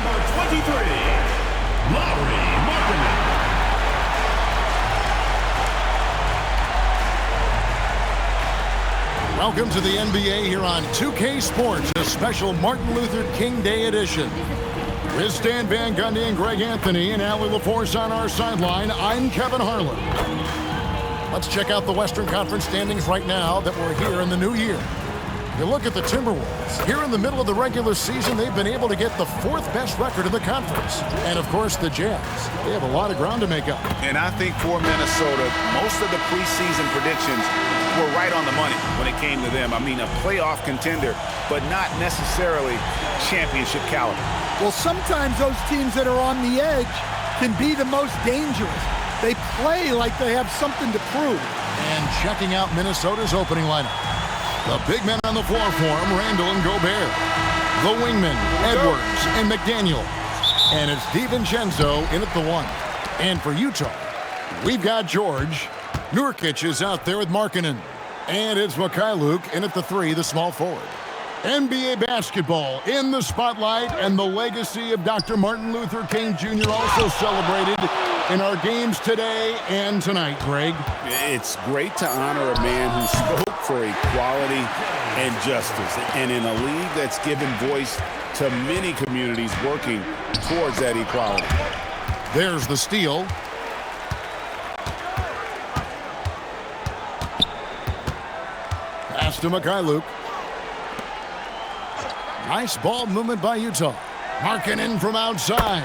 number 23, Lowry Markkanen. Welcome to the NBA here on 2K Sports, a special Martin Luther King Day edition. With Stan Van Gundy and Greg Anthony and Allie LaForce on our sideline, I'm Kevin Harlan. Let's check out the Western Conference standings right now that we're here in the new year. You look at the Timberwolves. Here in the middle of the regular season, they've been able to get the 4th best record in the conference. And, of course, the Jazz. They have a lot of ground to make up. And I think for Minnesota, most of the preseason predictions were right on the money when it came to them. I mean, a playoff contender, but not necessarily championship caliber. Well, sometimes those teams that are on the edge can be the most dangerous. They play like they have something to prove. And checking out Minnesota's opening lineup. The big men on the floor for him, Randall and Gobert. The wingmen, Edwards and McDaniel. And it's DiVincenzo in at the 1. And for Utah, we've got George. Nurkic is out there with Markkanen. And it's Mikhailuk in at the 3, the small forward. NBA basketball in the spotlight, and the legacy of Dr. Martin Luther King Jr. also celebrated in our games today and tonight, Greg. It's great to honor a man who spoke for equality and justice. And in a league that's given voice to many communities working towards that equality. There's the steal. Pass to Mikhailuk. Nice ball movement by Utah. Markkanen from outside.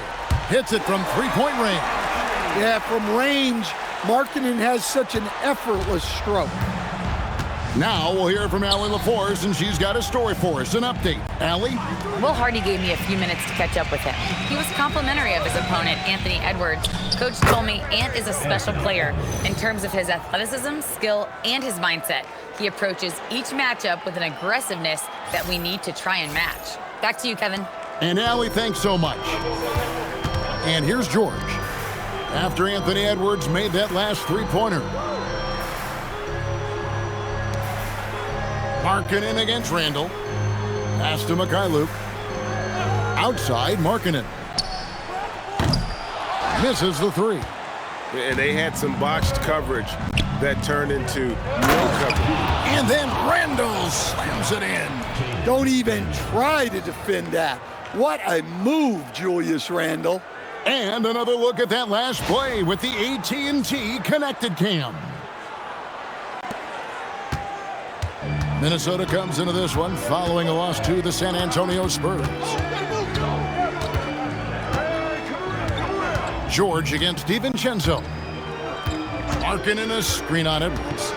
Hits it from three-point range. Yeah, from range, Markkanen has such an effortless stroke. Now we'll hear from Allie LaForce, and she's got a story for us, an update. Allie? Will Hardy gave me a few minutes to catch up with him. He was complimentary of his opponent, Anthony Edwards. Coach told me Ant is a special player in terms of his athleticism, skill, and his mindset. He approaches each matchup with an aggressiveness that we need to try and match. Back to you, Kevin. And Allie, thanks so much. And here's George. After Anthony Edwards made that last three-pointer. Markkanen against Randall. Pass to Mikhailuk. Outside, Markkanen. Misses the 3. And they had some botched coverage that turned into no coverage. And then Randall slams it in. Don't even try to defend that. What a move, Julius Randle. And another look at that last play with the AT&T Connected Cam. Minnesota comes into this one following a loss to the San Antonio Spurs. George against DiVincenzo. Markkanen a screen on Edwards.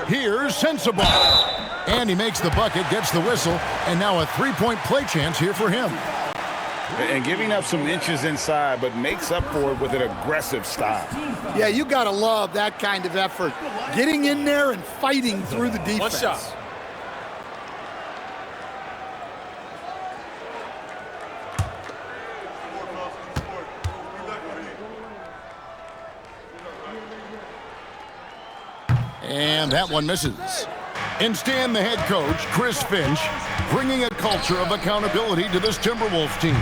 Here's Sensabaugh. And he makes the bucket, gets the whistle, and now a three-point play chance here for him. And giving up some inches inside, but makes up for it with an aggressive style. Yeah, you got to love that kind of effort. Getting in there and fighting through the defense. One shot. And that one misses. Instead, the head coach, Chris Finch, bringing a culture of accountability to this Timberwolves team.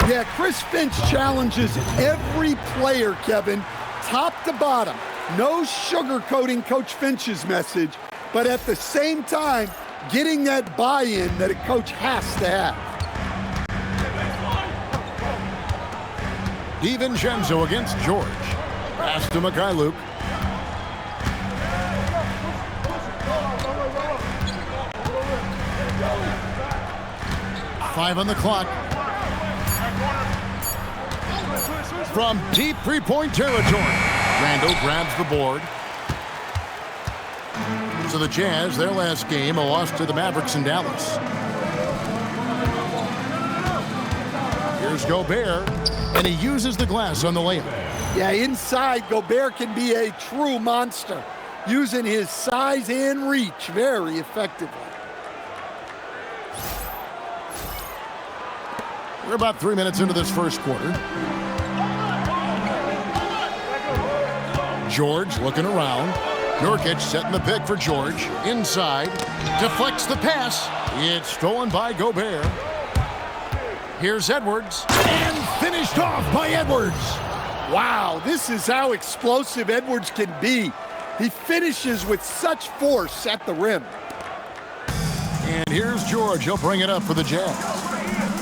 Yeah, Chris Finch challenges every player, Kevin, top to bottom. No sugarcoating Coach Finch's message, but at the same time, getting that buy-in that a coach has to have. DiVincenzo against George. Pass to Mikhailuk. Five on the clock. From deep three-point territory, Randall grabs the board. So the Jazz, their last game, a loss to the Mavericks in Dallas. Here's Gobert, and he uses the glass on the layup. Yeah, inside, Gobert can be a true monster, using his size and reach very effectively. We're about 3 minutes into this first quarter. George looking around. Nurkic setting the pick for George. Inside. Deflects the pass. It's stolen by Gobert. Here's Edwards, and finished off by Edwards. Wow, this is how explosive Edwards can be. He finishes with such force at the rim. And here's George. He'll bring it up for the Jazz.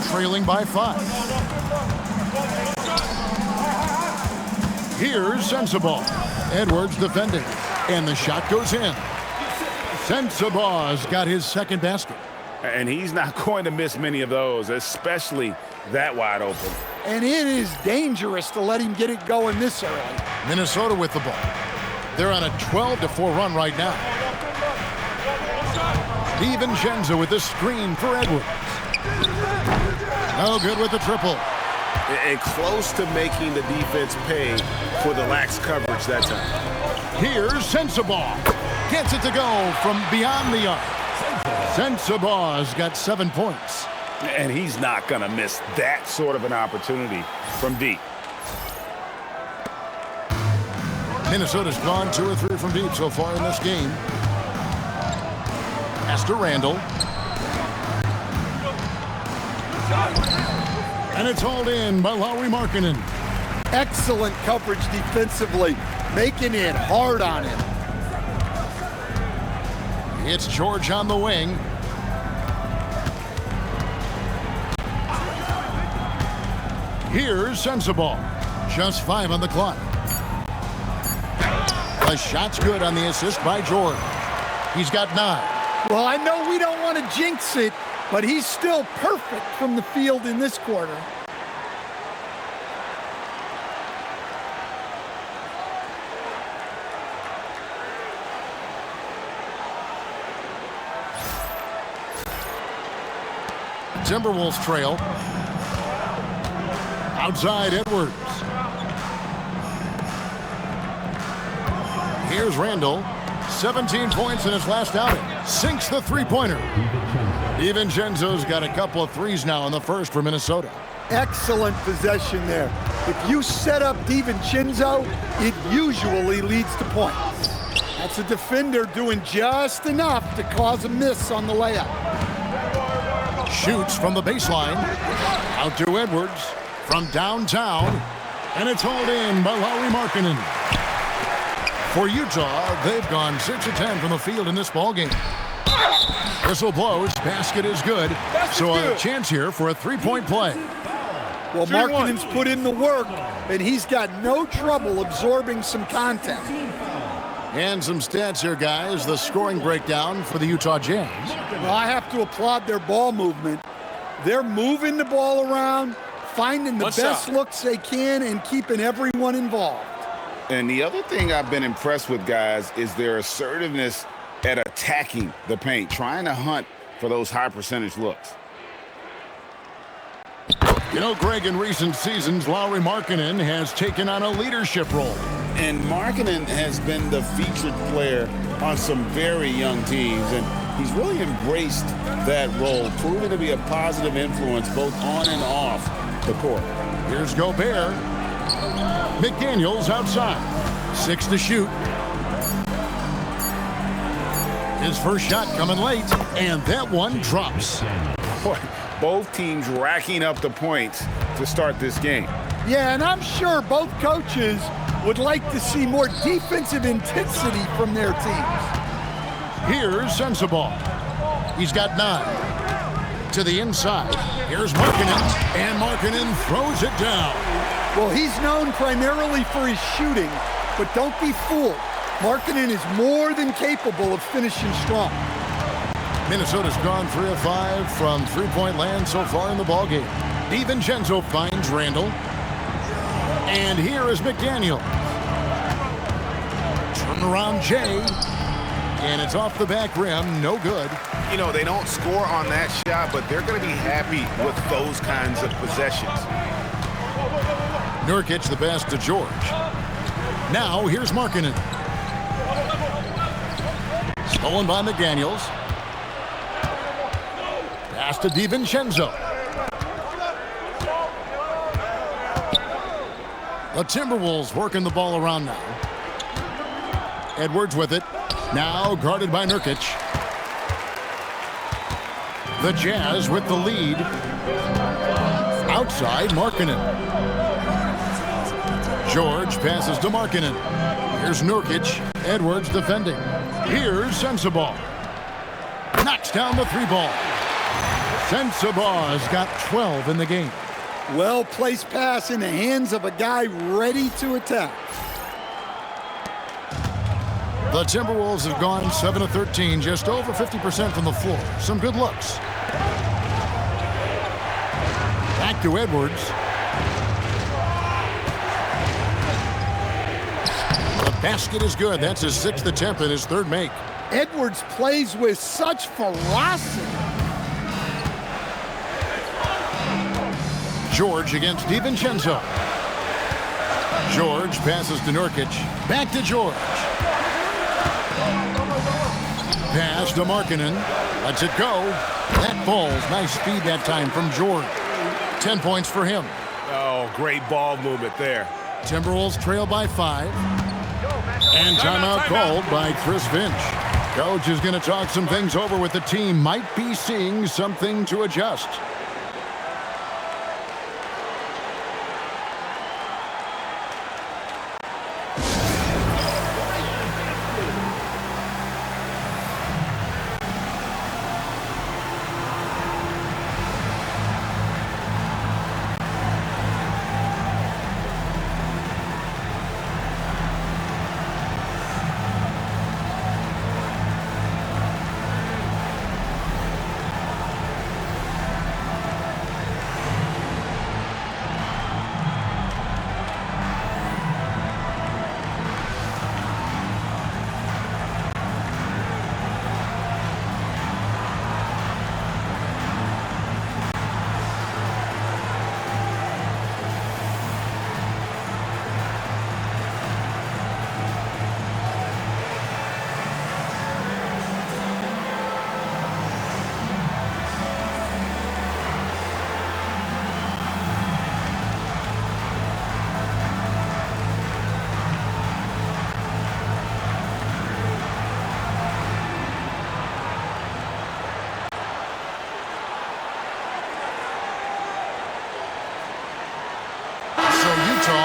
Trailing by 5. Here's Sensabaugh. Edwards defending. And the shot goes in. Sensabaugh's got his second basket. And he's not going to miss many of those, especially that wide open. And it is dangerous to let him get it going this early. Minnesota with the ball. They're on a 12-4 run right now. DiVincenzo with the screen for Edwards. No good with the triple. And close to making the defense pay for the lax coverage that time. Here's Sensabaugh. Gets it to go from beyond the arc. Sensabaugh's got 7 points. And he's not going to miss that sort of an opportunity from deep. Minnesota's gone 2 or 3 from deep so far in this game. Pass to Randall. And it's hauled in by Lauri Markkanen. Excellent coverage defensively, making it hard on him. It's George on the wing. Here's Sensabaugh. Just 5 on the clock. The shot's good on the assist by George. He's got 9. Well, I know we don't want to jinx it, but he's still perfect from the field in this quarter. Timberwolves trail. Outside Edwards. Here's Randall. 17 points in his last outing. Sinks the three-pointer. DiVincenzo's got a couple of threes now in the first for Minnesota. Excellent possession there. If you set up DiVincenzo, it usually leads to points. That's a defender doing just enough to cause a miss on the layup. Shoots from the baseline. Out to Edwards from downtown. And it's hauled in by Lauri Markkanen. For Utah, they've gone 6 of 10 from the field in this ballgame. Whistle blows. Basket is good. So a chance here for a three-point play. Well, Markkanen's put in the work, and he's got no trouble absorbing some contact. And some stats here, guys. The scoring breakdown for the Utah Jazz. Well, I have to applaud their ball movement. They're moving the ball around, finding the best looks they can, and keeping everyone involved. And the other thing I've been impressed with, guys, is their assertiveness at attacking the paint, trying to hunt for those high percentage looks. You know, Greg, in recent seasons, Lauri Markkanen has taken on a leadership role. And Markkanen has been the featured player on some very young teams, and he's really embraced that role, proving to be a positive influence both on and off the court. Here's Gobert. McDaniels outside. 6 to shoot. His first shot coming late, and that one drops. Both teams racking up the points to start this game. Yeah, and I'm sure both coaches would like to see more defensive intensity from their teams. Here's Sensabaugh. He's got 9. To the inside. Here's Markkanen, and Markkanen throws it down. Well, he's known primarily for his shooting, but don't be fooled. Markkanen is more than capable of finishing strong. Minnesota's gone 3 of 5 from three-point land so far in the ballgame. DiVincenzo finds Randall. And here is McDaniel. Turn around Jay. And it's off the back rim, no good. You know, they don't score on that shot, but they're going to be happy with those kinds of possessions. Nurkic the pass to George. Now here's Markkanen. Stolen by McDaniels. Pass to DiVincenzo. The Timberwolves working the ball around now. Edwards with it. Now guarded by Nurkic. The Jazz with the lead. Outside, Markkanen. George passes to Markkanen. Here's Nurkic. Edwards defending. Here's Sensabaugh. Knocks down the three ball. Sensabaugh has got 12 in the game. Well-placed pass in the hands of a guy ready to attack. The Timberwolves have gone 7 of 13, just over 50% from the floor. Some good looks. Back to Edwards. The basket is good. That's his 6th attempt and his 3rd make. Edwards plays with such ferocity. George against DiVincenzo. George passes to Nurkic. Back to George. Pass to Markkanen. Lets it go. That falls. Nice speed that time from George. 10 points for him. Oh, great ball movement there. Timberwolves trail by 5. And timeout called by Chris Finch. Coach is going to talk some things over with the team. Might be seeing something to adjust.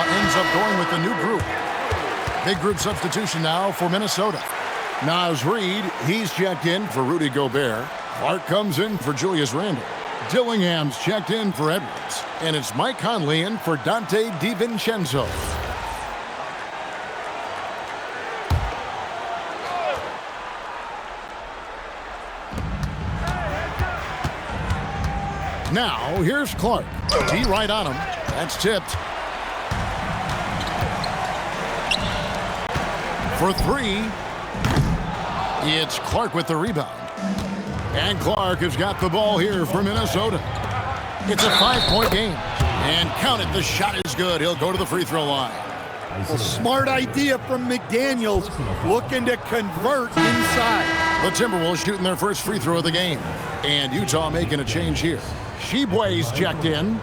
Ends up going with the new group. Big group substitution now for Minnesota. Naz Reid, he's checked in for Rudy Gobert. Clark comes in for Julius Randle. Dillingham's checked in for Edwards. And it's Mike Conley in for Dante DiVincenzo. Now, here's Clark. D right on him. That's tipped. For 3, it's Clark with the rebound. And Clark has got the ball here for Minnesota. It's a 5-point game. And count it, the shot is good. He'll go to the free throw line. Well, smart idea from McDaniels, looking to convert inside. The Timberwolves shooting their first free throw of the game. And Utah making a change here. Shebue's checked in.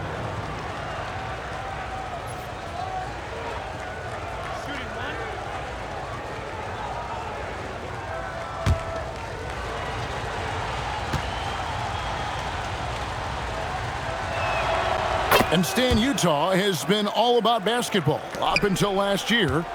And Stan, Utah has been all about basketball up until last year.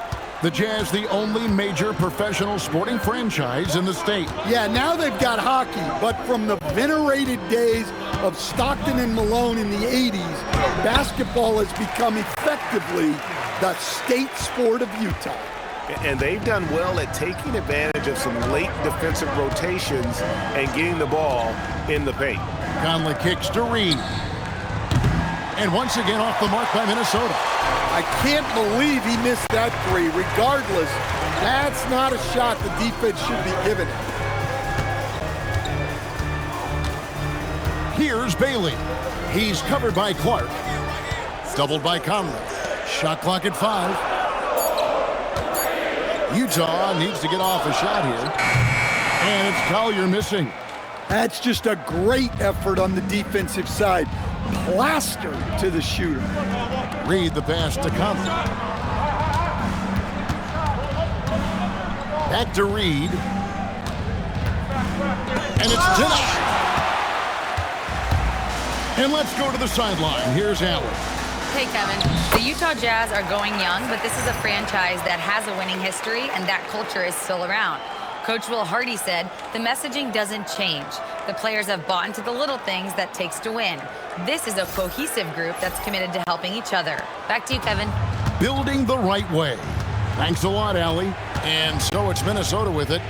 The Jazz, the only major professional sporting franchise in the state. Yeah, now they've got hockey, but from the venerated days of Stockton and Malone in the 80s, basketball has become effectively the state sport of Utah. And they've done well at taking advantage of some late defensive rotations and getting the ball in the paint. Conley kicks to Reid. And once again off the mark by Minnesota. I can't believe he missed that 3. Regardless, that's not a shot the defense should be giving him. Here's Bailey. He's covered by Clark. Doubled by Conley. Shot clock at 5. Utah needs to get off a shot here. And it's Collier missing. That's just a great effort on the defensive side. Plaster to the shooter. Reid the pass to Conley. Back to Reid. And it's denied. And let's go to the sideline. Here's Allen. Hey, Kevin. The Utah Jazz are going young, but this is a franchise that has a winning history, and that culture is still around. Coach Will Hardy said, the messaging doesn't change. The players have bought into the little things that takes to win. This is a cohesive group that's committed to helping each other. Back to you, Kevin. Building the right way. Thanks a lot, Allie. And so it's Minnesota with it,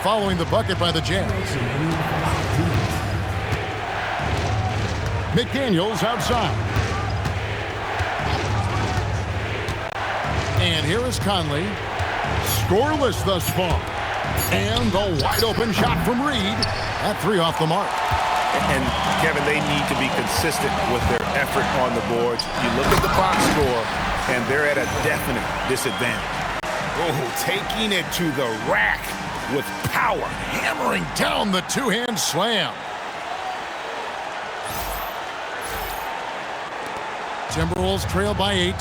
following the bucket by the Jazz. McDaniels outside. And here is Conley. Scoreless thus far. And the wide-open shot from Reed. That three off the mark. And, Kevin, they need to be consistent with their effort on the boards. You look at the box score, and they're at a definite disadvantage. Oh, taking it to the rack with power. Hammering down the two-hand slam. Timberwolves trail by 8.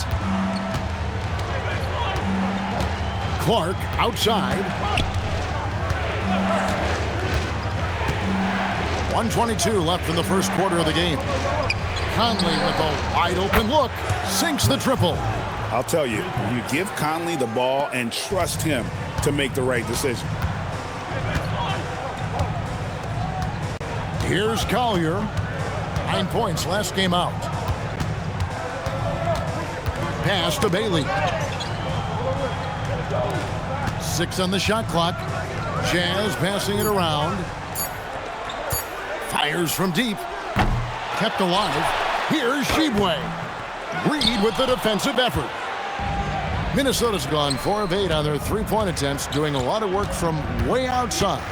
Clark outside. 1:22 left in the first quarter of the game. Conley with a wide open look. Sinks the triple. I'll tell you, you give Conley the ball and trust him to make the right decision. Here's Collier. 9 points last game out. Pass to Bailey. 6 on the shot clock. Jazz passing it around. Fires from deep. Kept alive. Here's Shibwe. Reed with the defensive effort. Minnesota's gone 4 of 8 on their three-point attempts, doing a lot of work from way outside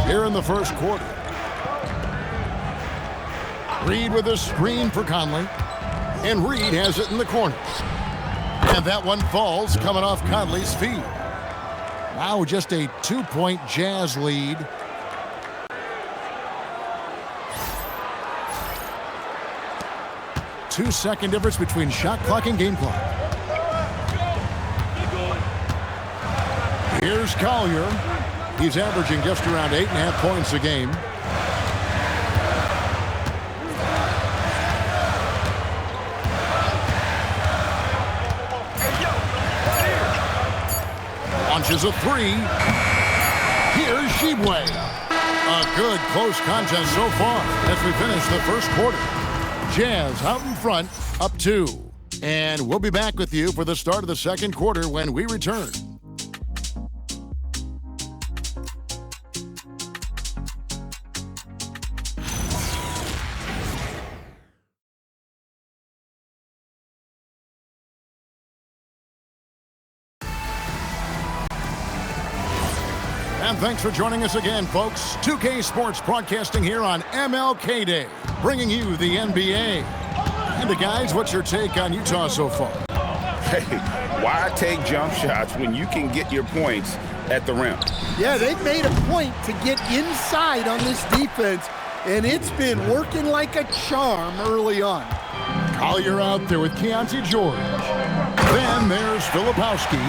here in the first quarter. Reed with a screen for Conley. And Reed has it in the corner. And that one falls, coming off Conley's feet. Now just a 2-point Jazz lead. Two-second difference between shot clock and game clock. Here's Collier. He's averaging just around 8.5 points a game. Launches a three. Here's Shibwe. A good close contest so far as we finish the first quarter. Jazz out in front, up 2. And we'll be back with you for the start of the second quarter when we return. And thanks for joining us again, folks. 2K Sports broadcasting here on MLK Day, bringing you the NBA. And guys, what's your take on Utah so far? Hey, why take jump shots when you can get your points at the rim? Yeah, they've made a point to get inside on this defense, and it's been working like a charm early on. Collier out there with Keontae George. Then there's Filipowski.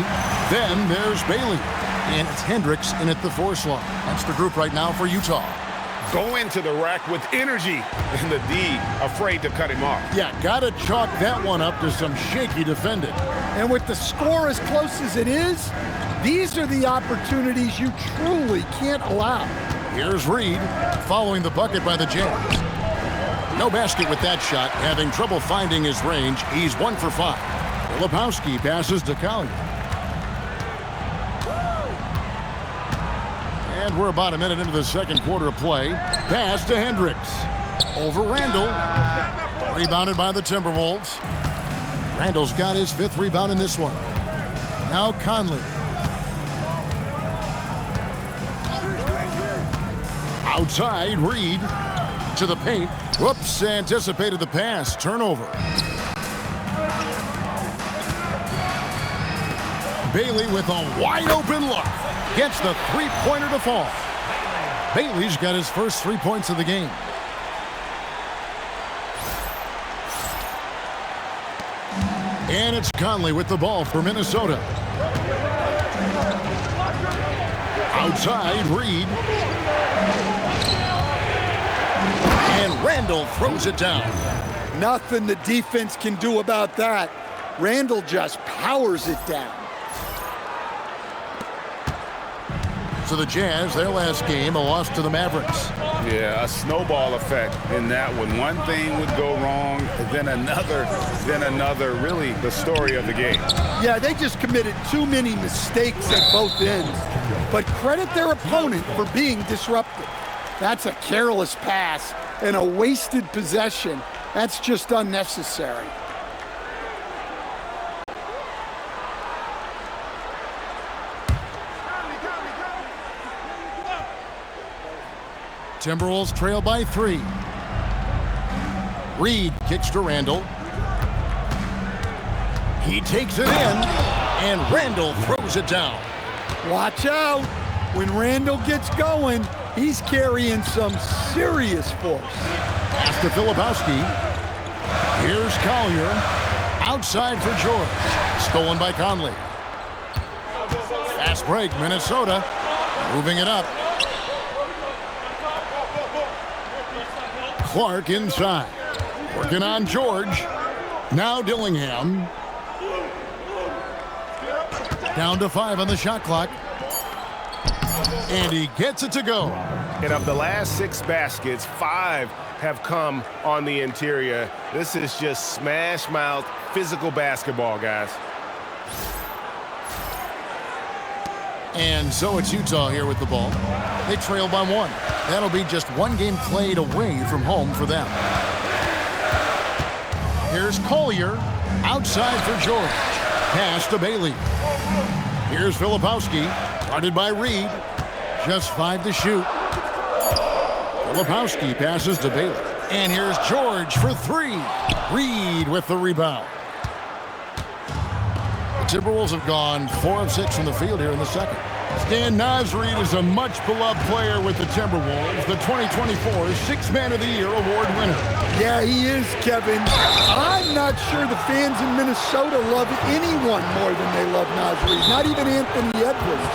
Then there's Bailey. And it's Hendricks in at the 4 slot. That's the group right now for Utah. Go into the rack with energy, and the D afraid to cut him off. Yeah, gotta chalk that one up to some shaky defending. And with the score as close as it is, these are the opportunities you truly can't allow. Here's Reed, following the bucket by the Jazz. No basket with that shot, having trouble finding his range. He's 1 for 5. Filipowski passes to Collier. And we're about a minute into the second quarter of play. Pass to Hendricks. Over Randall. Rebounded by the Timberwolves. Randall's got his 5th rebound in this one. Now Conley. Outside, Reed. To the paint. Whoops, anticipated the pass. Turnover. Bailey with a wide open look. Gets the three-pointer to fall. Bailey's got his first 3 points of the game. And it's Conley with the ball for Minnesota. Outside, Reed. And Randall throws it down. Nothing the defense can do about that. Randall just powers it down. So the Jazz, their last game, a loss to the Mavericks. Yeah, a snowball effect in that one. One thing would go wrong, then another, then another. Really the story of the game. Yeah, they just committed too many mistakes at both ends. But credit their opponent for being disruptive. That's a careless pass and a wasted possession. That's just unnecessary. Timberwolves trail by 3. Reed kicks to Randall. He takes it in, and Randall throws it down. Watch out. When Randall gets going, he's carrying some serious force. Pass to Filipowski. Here's Collier. Outside for George. Stolen by Conley. Fast break, Minnesota. Moving it up. Clark inside. Working on George. Now Dillingham. Down to 5 on the shot clock. And he gets it to go. And of the last 6 baskets, 5 have come on the interior. This is just smash mouth physical basketball, guys. And so it's Utah here with the ball. They trail by 1. That'll be just 1 game played away from home for them. Here's Collier. Outside for George. Pass to Bailey. Here's Filipowski. Guarded by Reed. Just 5 to shoot. Filipowski passes to Bailey. And here's George for 3. Reed with the rebound. The Timberwolves have gone 4 of 6 from the field here in the second. Stan Nasreed is a much-beloved player with the Timberwolves, the 2024 Sixth Man of the Year award winner. Yeah, he is, Kevin. I'm not sure the fans in Minnesota love anyone more than they love Nasreed, not even Anthony Edwards.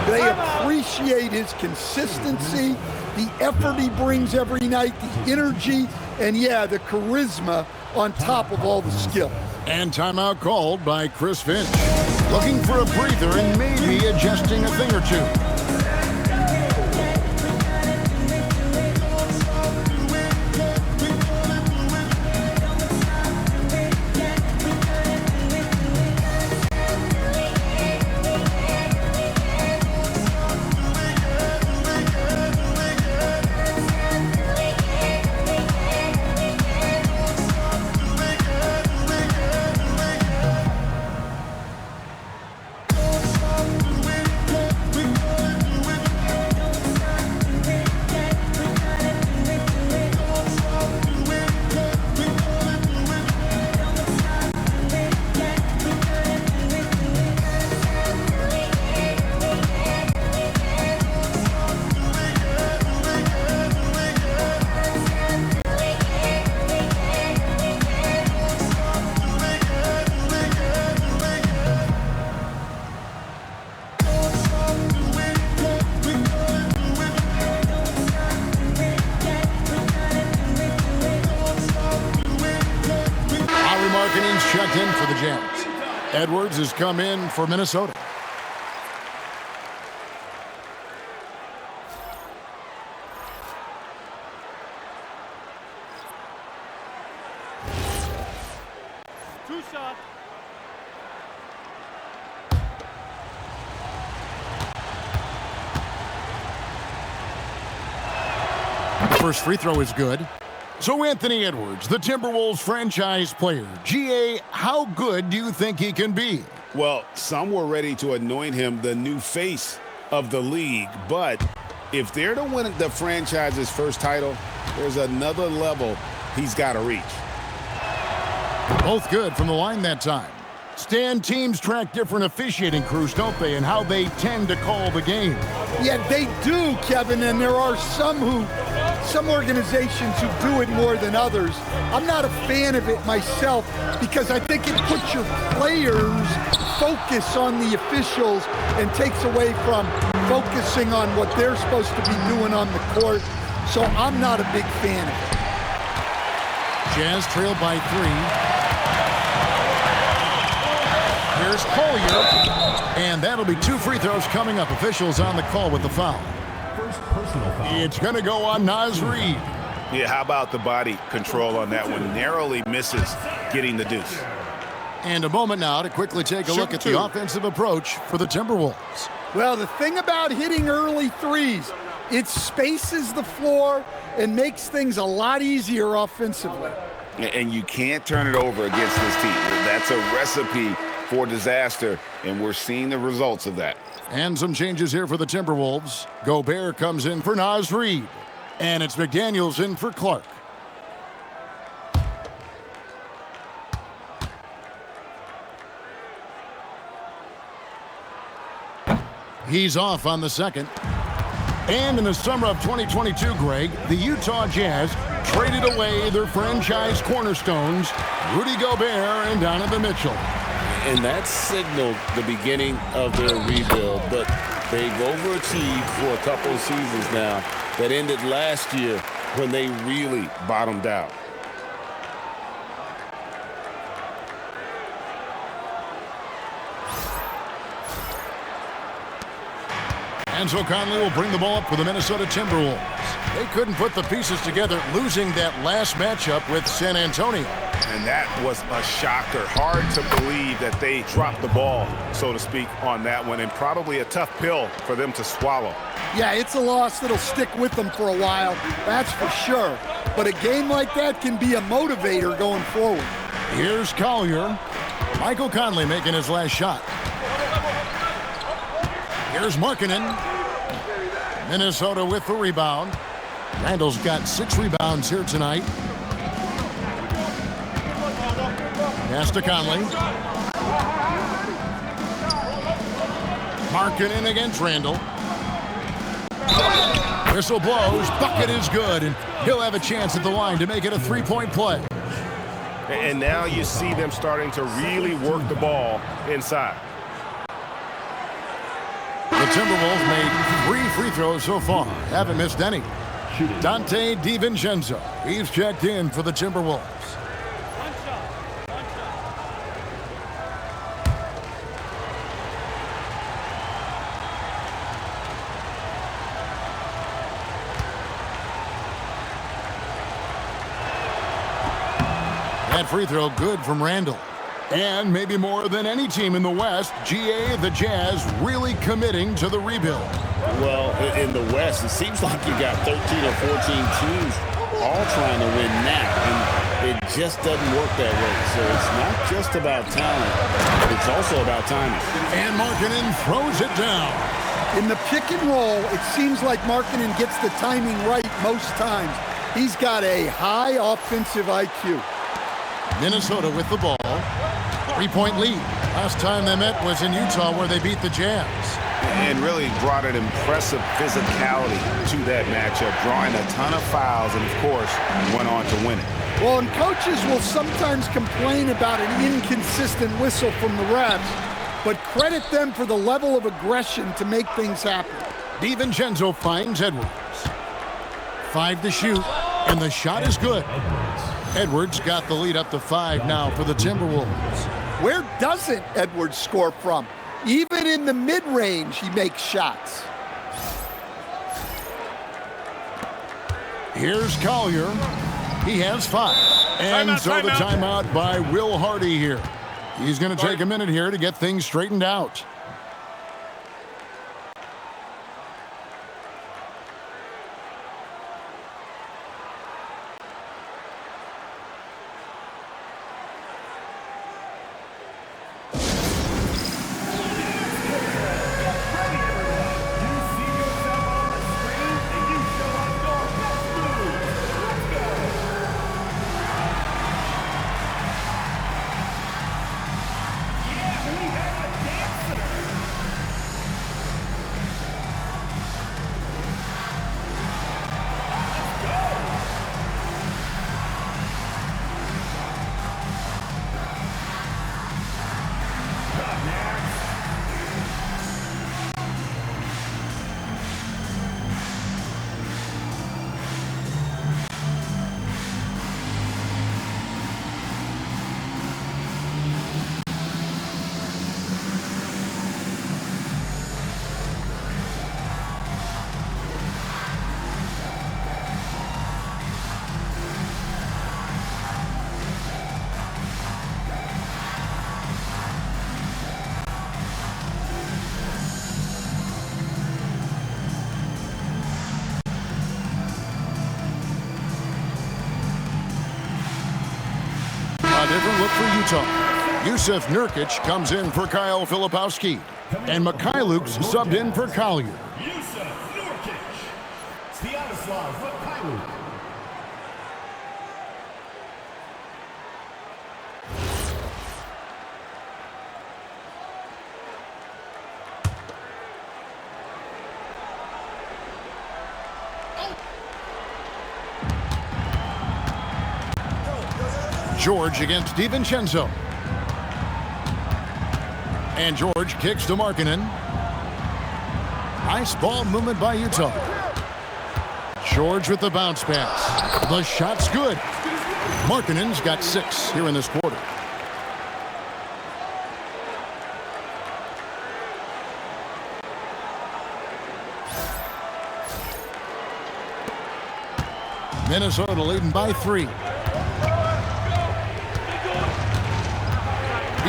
They appreciate his consistency, the effort he brings every night, the energy, and yeah, the charisma on top of all the skill. And timeout called by Chris Finch. Looking for a breather and maybe adjusting a thing or two. Checked in for the Jazz. Edwards has come in for Minnesota. Two shot. First free throw is good. So Anthony Edwards, the Timberwolves franchise player. GA, how good do you think he can be? Well, some were ready to anoint him the new face of the league, but if they're to win the franchise's first title, there's another level he's got to reach. Both good from the line that time. Stan, teams track different officiating crews, don't they, and how they tend to call the game. Yeah, they do, Kevin, and there are some organizations who do it more than others. I'm not a fan of it myself because I think it puts your players' focus on the officials and takes away from focusing on what they're supposed to be doing on the court. So I'm not a big fan of it. Jazz trail by 3. Here's Collier. And that'll be 2 free throws coming up. Officials on the call with the foul. First personal foul. It's going to go on Naz Reid. Yeah, how about the body control on that one? Narrowly misses getting the deuce. And a moment now to quickly take a look at the offensive approach for the Timberwolves. Well, the thing about hitting early threes, it spaces the floor and makes things a lot easier offensively. And you can't turn it over against this team. That's a recipe for disaster, and we're seeing the results of that. And some changes here for the Timberwolves. Gobert comes in for Naz Reid. And it's McDaniels in for Clark. He's off on the second. And in the summer of 2022, Greg, the Utah Jazz traded away their franchise cornerstones, Rudy Gobert and Donovan Mitchell. And that signaled the beginning of their rebuild, but they've overachieved for a couple of seasons now that ended last year when they really bottomed out. And so Conley will bring the ball up for the Minnesota Timberwolves. They couldn't put the pieces together, losing that last matchup with San Antonio. And that was a shocker. Hard to believe that they dropped the ball, so to speak, on that one, and probably a tough pill for them to swallow. Yeah, it's a loss that'll stick with them for a while, that's for sure. But a game like that can be a motivator going forward. Here's Collier. Michael Conley making his last shot. Here's Markkanen. Minnesota with the rebound. Randall's got 6 rebounds here tonight. Pass to Conley. Markkanen against Randall. Whistle blows. Bucket is good, and he'll have a chance at the line to make it a 3-point play. And now you see them starting to really work the ball inside. The Timberwolves made 3 free throws so far. Haven't missed any. Dante DiVincenzo. He's checked in for the Timberwolves. One shot. That free throw good from Randall. And maybe more than any team in the West, GA, the Jazz, really committing to the rebuild. Well, in the West, it seems like you got 13 or 14 teams all trying to win now, and it just doesn't work that way. So it's not just about talent, it's also about timing. And Markkanen throws it down. In the pick and roll, it seems like Markkanen gets the timing right most times. He's got a high offensive IQ. Minnesota with the ball. 3-point lead. Last time they met was in Utah, where they beat the Jazz. And really brought an impressive physicality to that matchup, drawing a ton of fouls, and of course, went on to win it. Well, and coaches will sometimes complain about an inconsistent whistle from the refs, but credit them for the level of aggression to make things happen. DiVincenzo finds Edwards. 5 to shoot, and the shot is good. Edwards got the lead up to 5 now for the Timberwolves. Where doesn't Edwards score from? Even in the mid-range, he makes shots. Here's Collier. He has 5. And so the timeout by Will Hardy here. He's going to take a minute here to get things straightened out. different look for Utah. Yusuf Nurkic comes in for Kyle Filipowski. And Mikhailuk's subbed in for Collier. Yusuf Nurkic. Stianislav Mikhailuk. George against DiVincenzo. And George kicks to Markkanen. Nice ball movement by Utah. George with the bounce pass. The shot's good. Markkanen's got 6 here in this quarter. Minnesota leading by 3.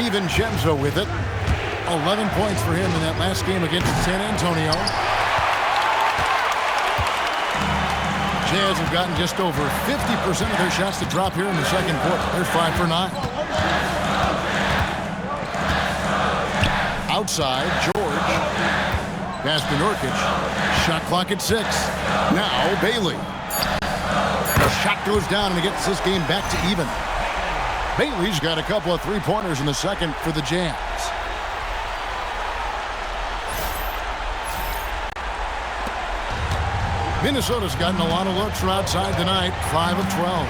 DiVincenzo with it. 11 points for him in that last game against San Antonio. Jazz have gotten just over 50% of their shots to drop here in the second quarter. They're 5 for 9. Outside, George. Pass to Nurkic. Shot clock at 6. Now, Bailey. The shot goes down and it gets this game back to even. Bailey's got a couple of three-pointers in the second for the Jazz. Minnesota's gotten a lot of looks from outside tonight, 5 of 12.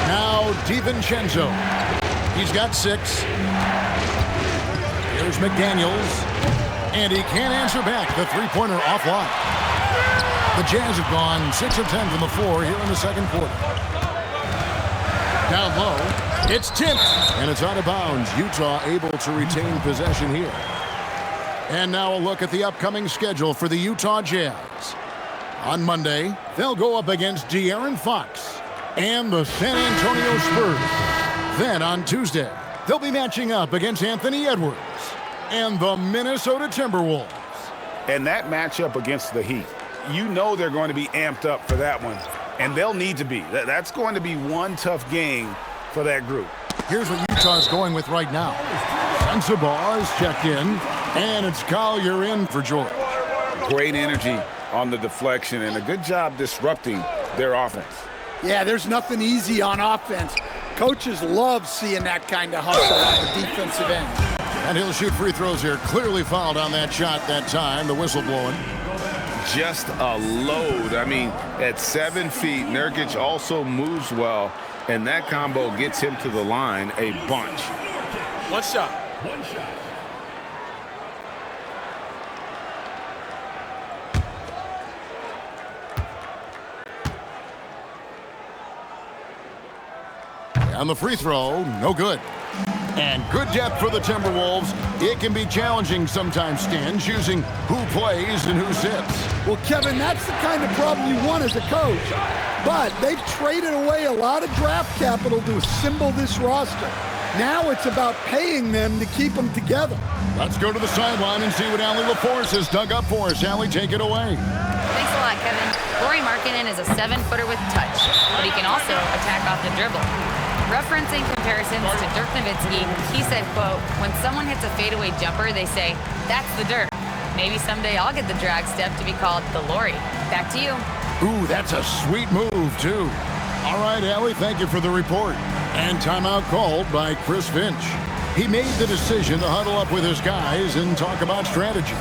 Now DiVincenzo. He's got 6. Here's McDaniels. And he can't answer back. The three-pointer offline. The Jazz have gone 6 of 10 from the floor here in the second quarter. Down low, it's tipped, and it's out of bounds. Utah able to retain possession here. And now a look at the upcoming schedule for the Utah Jazz. On Monday, they'll go up against De'Aaron Fox and the San Antonio Spurs. Then on Tuesday, they'll be matching up against Anthony Edwards and the Minnesota Timberwolves. And that matchup against the Heat, you know they're going to be amped up for that one, and they'll need to be. That's going to be one tough game for that group. Here's what Utah's going with right now. Sensabaugh is checked in, and it's Collier in for George. Great energy on the deflection and a good job disrupting their offense. Yeah, there's nothing easy on offense. Coaches love seeing that kind of hustle on the defensive end. And he'll shoot free throws here. Clearly fouled on that shot that time. The whistle blowing. Just a load. I mean, at 7 feet, Nurkic also moves well, and that combo gets him to the line a bunch. One shot. On the free throw, no good. And good depth for the Timberwolves. It can be challenging sometimes, Stan, choosing who plays and who sits. Well, Kevin, that's the kind of problem you want as a coach. But they've traded away a lot of draft capital to assemble this roster. Now it's about paying them to keep them together. Let's go to the sideline and see what Allie LaForce has dug up for us. Allie, take it away. Thanks a lot, Kevin. Lauri Markkanen is a 7-footer with touch, but he can also attack off the dribble. Referencing comparisons to Dirk Nowitzki, he said, quote, when someone hits a fadeaway jumper, they say, that's the Dirk. Maybe someday I'll get the drag step to be called the Lauri. Back to you. Ooh, that's a sweet move, too. All right, Allie, thank you for the report. And timeout called by Chris Finch. He made the decision to huddle up with his guys and talk about strategy.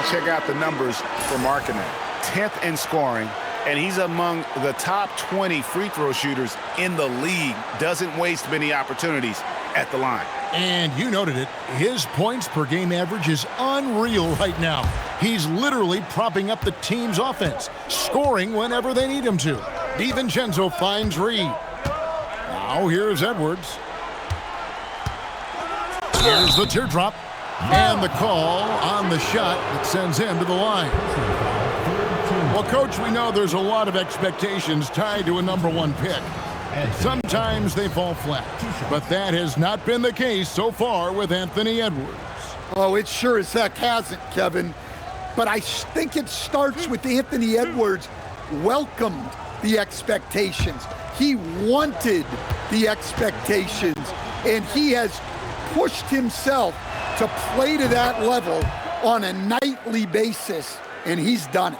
to check out the numbers for Markkanen. 10th in scoring, and he's among the top 20 free throw shooters in the league. Doesn't waste many opportunities at the line. And you noted it. His points per game average is unreal right now. He's literally propping up the team's offense, scoring whenever they need him to. DiVincenzo finds Reed. Now here's Edwards. Here's the teardrop. And the call on the shot that sends him to the line. Well, Coach, we know there's a lot of expectations tied to a #1 pick. Sometimes they fall flat, but that has not been the case so far with Anthony Edwards. Oh, it sure as heck hasn't, Kevin. But I think it starts with Anthony Edwards welcomed the expectations. He wanted the expectations, and he has pushed himself to play to that level on a nightly basis, and he's done it.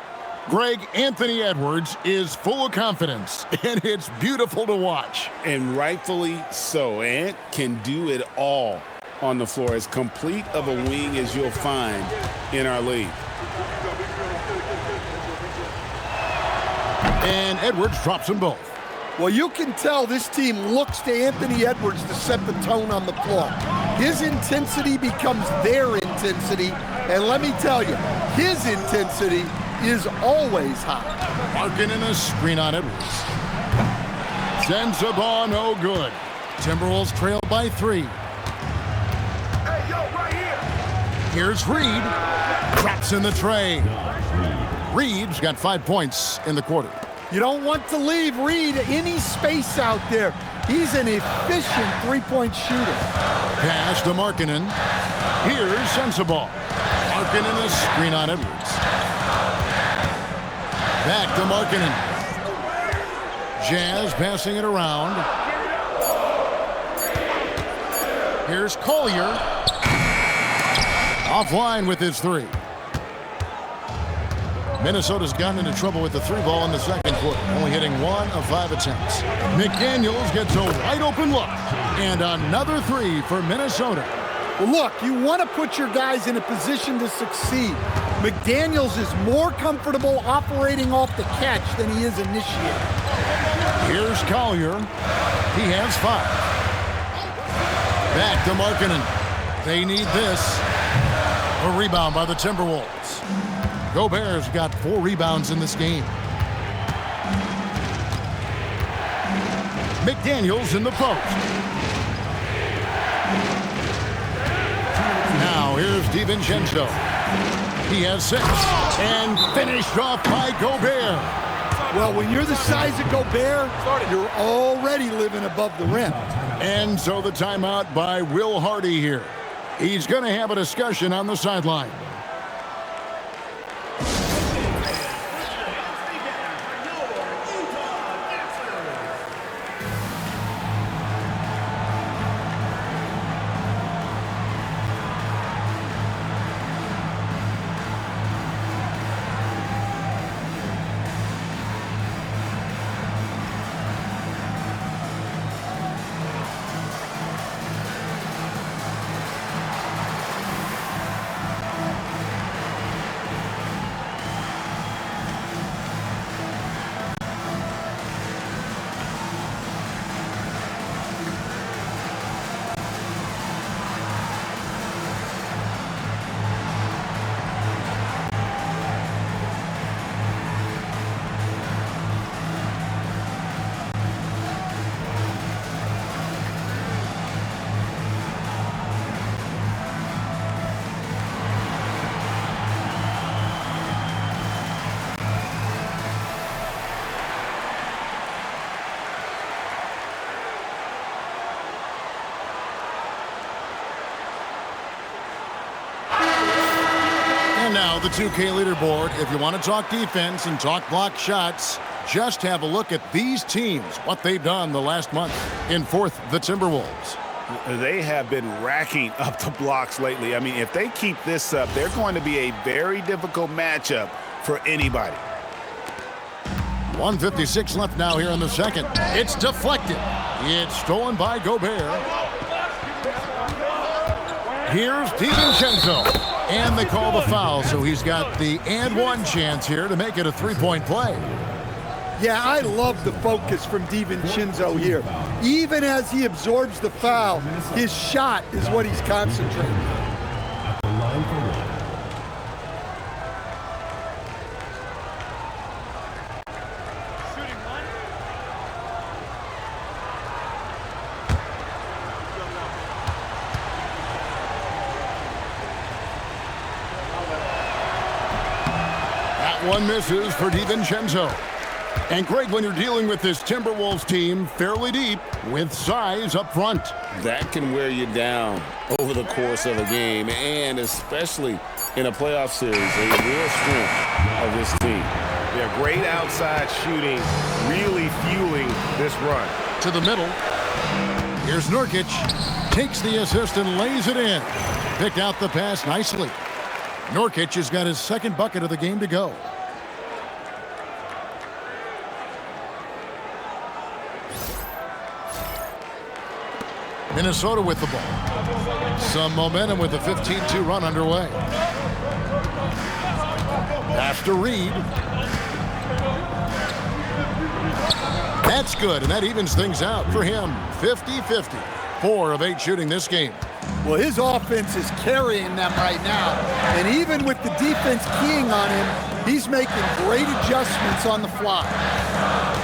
Greg, Anthony Edwards is full of confidence, and it's beautiful to watch. And rightfully so. Ant can do it all on the floor, as complete of a wing as you'll find in our league. And Edwards drops them both. Well, you can tell this team looks to Anthony Edwards to set the tone on the floor. His intensity becomes their intensity, and let me tell you, his intensity is always high. Markkanen a screen on Edwards. Sends the ball no good. Timberwolves trail by 3. Hey, yo, right here. Here's Reed. Drops in the tray. Reed's got 5 points in the quarter. You don't want to leave Reed any space out there. He's an efficient three-point shooter. Pass to Markkanen. Here's Sensabaugh. Markkanen a screen on Edwards. Back to Markkanen. Jazz passing it around. Here's Collier. Offline with his 3. Minnesota's gotten into trouble with the 3 ball in the second quarter, only hitting 1 of 5 attempts. McDaniels gets a wide open look, and another 3 for Minnesota. Well, look, you want to put your guys in a position to succeed. McDaniels is more comfortable operating off the catch than he is initiating. Here's Collier. He has 5. Back to Markkanen. They need this. A rebound by the Timberwolves. Gobert's got 4 rebounds in this game. McDaniels in the post. Now here's DiVincenzo. He has 6. And finished off by Gobert. Well, when you're the size of Gobert, you're already living above the rim. And so the timeout by Will Hardy here. He's going to have a discussion on the sideline. Now the 2K leaderboard. If you want to talk defense and talk block shots, just have a look at these teams, what they've done the last month. In 4th, the Timberwolves. They have been racking up the blocks lately. I mean, if they keep this up, they're going to be a very difficult matchup for anybody. 1:56 left now here in the second. It's deflected. It's stolen by Gobert. Here's DiVincenzo. And they call the foul, so he's got the and one chance here to make it a three-point play. Yeah, I love the focus from DiVincenzo here. Even as he absorbs the foul, his shot is what he's concentrating on. At the line for one. Shooting one. That one misses for DiVincenzo. And Greg, when you're dealing with this Timberwolves team fairly deep with size up front. That can wear you down over the course of a game, and especially in a playoff series, a real strength of this team. Yeah, great outside shooting, really fueling this run. To the middle. Here's Nurkic. Takes the assist and lays it in. Picked out the pass nicely. Nurkic has got his second bucket of the game to go. Minnesota with the ball. Some momentum with a 15-2 run underway. Pass to Reed. That's good, and that evens things out for him. 50-50. 4 of 8 shooting this game. Well, his offense is carrying them right now. And even with the defense keying on him, he's making great adjustments on the fly.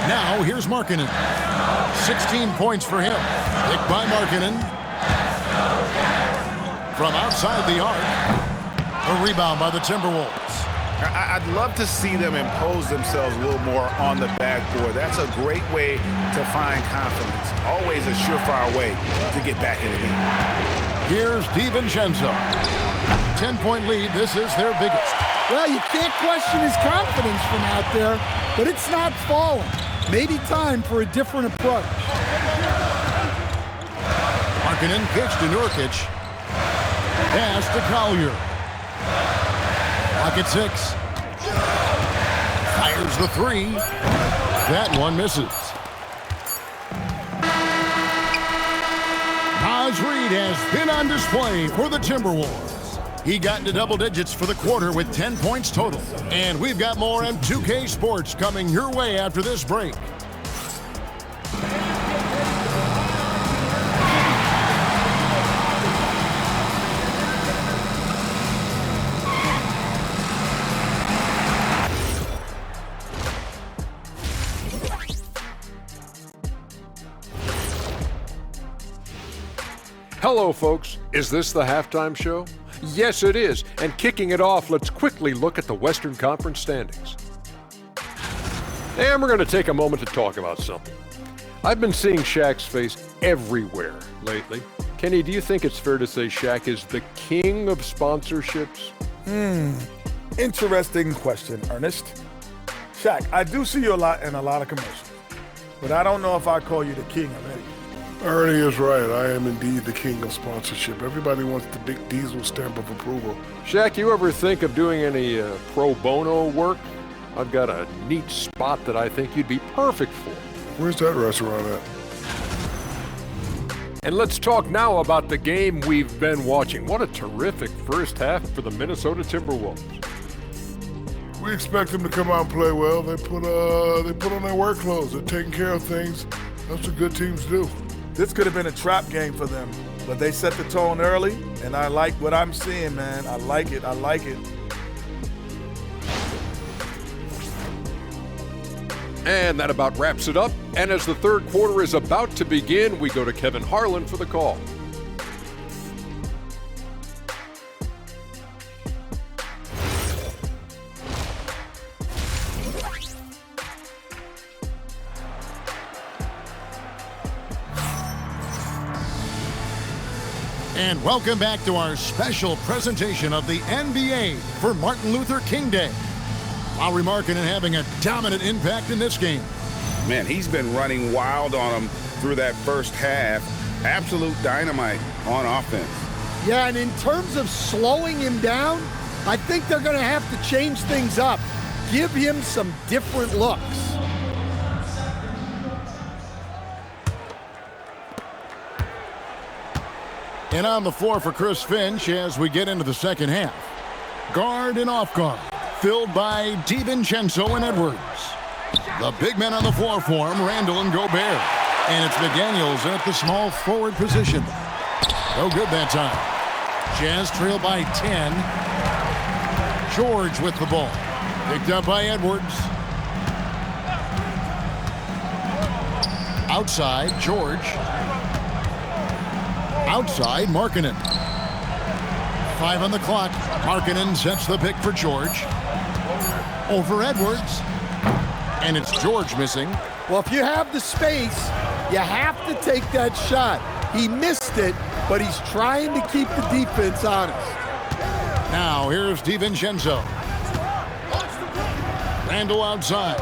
Now, here's Markkanen. 16 points for him. Picked by Markkanen. From outside the arc. A rebound by the Timberwolves. I'd love to see them impose themselves a little more on the backboard. That's a great way to find confidence. Always a surefire way to get back in the game. Here's DiVincenzo. 10-point lead. This is their biggest. Well, you can't question his confidence from out there, but it's not falling. Maybe time for a different approach. Markkanen pitch to Nurkic. Pass to Collier. Pocket 6. Fires the 3. That one misses. Naz Reid has been on display for the Timberwolves. He got into double digits for the quarter with 10 points total. And we've got more M2K Sports coming your way after this break. Hello, folks. Is this the halftime show? Yes, it is. And kicking it off, let's quickly look at the Western Conference standings. And we're going to take a moment to talk about something. I've been seeing Shaq's face everywhere lately. Kenny, do you think it's fair to say Shaq is the king of sponsorships? Interesting question, Ernest. Shaq, I do see you a lot in a lot of commercials, but I don't know if I call you the king of anything. Ernie is right. I am indeed the king of sponsorship. Everybody wants the big Diesel stamp of approval. Shaq, you ever think of doing any pro bono work? I've got a neat spot that I think you'd be perfect for. Where's that restaurant at? And let's talk now about the game we've been watching. What a terrific first half for the Minnesota Timberwolves. We expect them to come out and play well. They put on their work clothes. They're taking care of things. That's what good teams do. This could have been a trap game for them, but they set the tone early, and I like what I'm seeing, man. I like it. I like it. And that about wraps it up. And as the third quarter is about to begin, we go to Kevin Harlan for the call. And welcome back to our special presentation of the NBA for Martin Luther King Day. Lauri Markkanen having a dominant impact in this game. Man, he's been running wild on him through that first half. Absolute dynamite on offense. Yeah, and in terms of slowing him down, I think they're going to have to change things up. Give him some different looks. And on the floor for Chris Finch as we get into the second half. Guard and off guard, filled by DiVincenzo and Edwards. The big men on the floor for him, Randall and Gobert. And it's McDaniels at the small forward position. No good that time. Jazz trail by 10. George with the ball. Picked up by Edwards. Outside, George. Outside, Markkanen. 5 on the clock. Markkanen sets the pick for George. Over Edwards. And it's George missing. Well, if you have the space, you have to take that shot. He missed it, but he's trying to keep the defense honest. Now, here's DiVincenzo. Randall outside.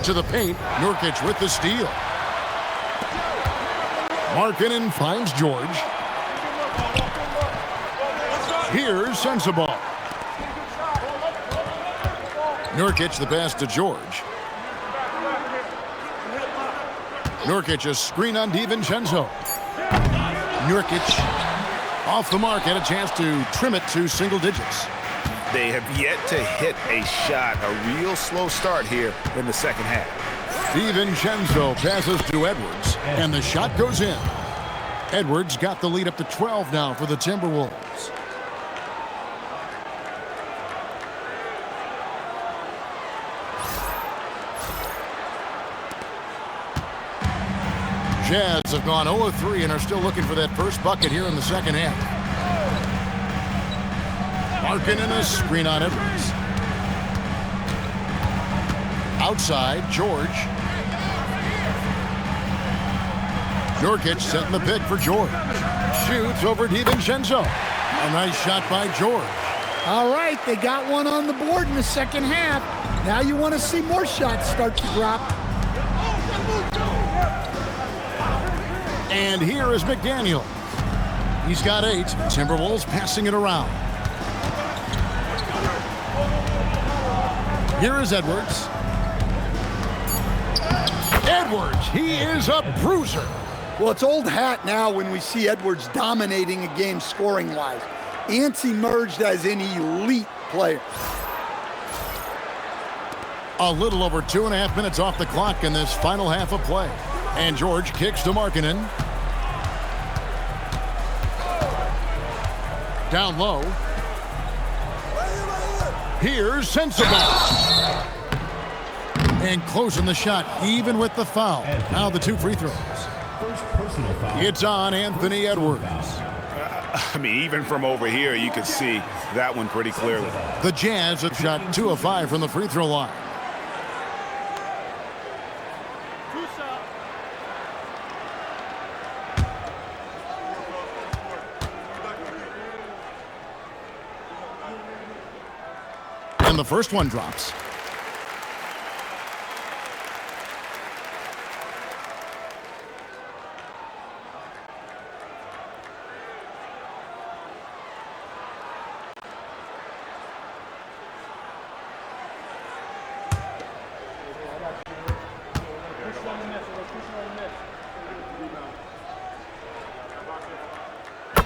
To the paint, Nurkic with the steal. Markkanen finds George. Here's Sensabaugh. Nurkic the pass to George. Nurkic a screen on DiVincenzo. Nurkic off the mark, had a chance to trim it to single digits. They have yet to hit a shot, a real slow start here in the second half. DiVincenzo passes to Edwards, and the shot goes in. Edwards got the lead up to 12 now for the Timberwolves. Jazz have gone 0-3 and are still looking for that first bucket here in the second half. Markkanen a screen on Edwards. Outside, George. Nurkic setting the pick for George. Shoots over DiVincenzo. A nice shot by George. All right, they got one on the board in the second half. Now you want to see more shots start to drop. And here is McDaniel. He's got 8. Timberwolves passing it around. Here is Edwards. Edwards, he is a bruiser. Well, it's old hat now when we see Edwards dominating a game scoring-wise. Ant's emerged as an elite player. A little over 2.5 minutes off the clock in this final half of play. And George kicks to Markkanen. Down low. Here's Sensabaugh. And closing the shot, even with the foul. Now the 2 free throws. First personal foul. It's on Anthony Edwards. I mean, even from over here, you can see that one pretty clearly. The Jazz have shot 2 of 5 from the free throw line. And the first one drops.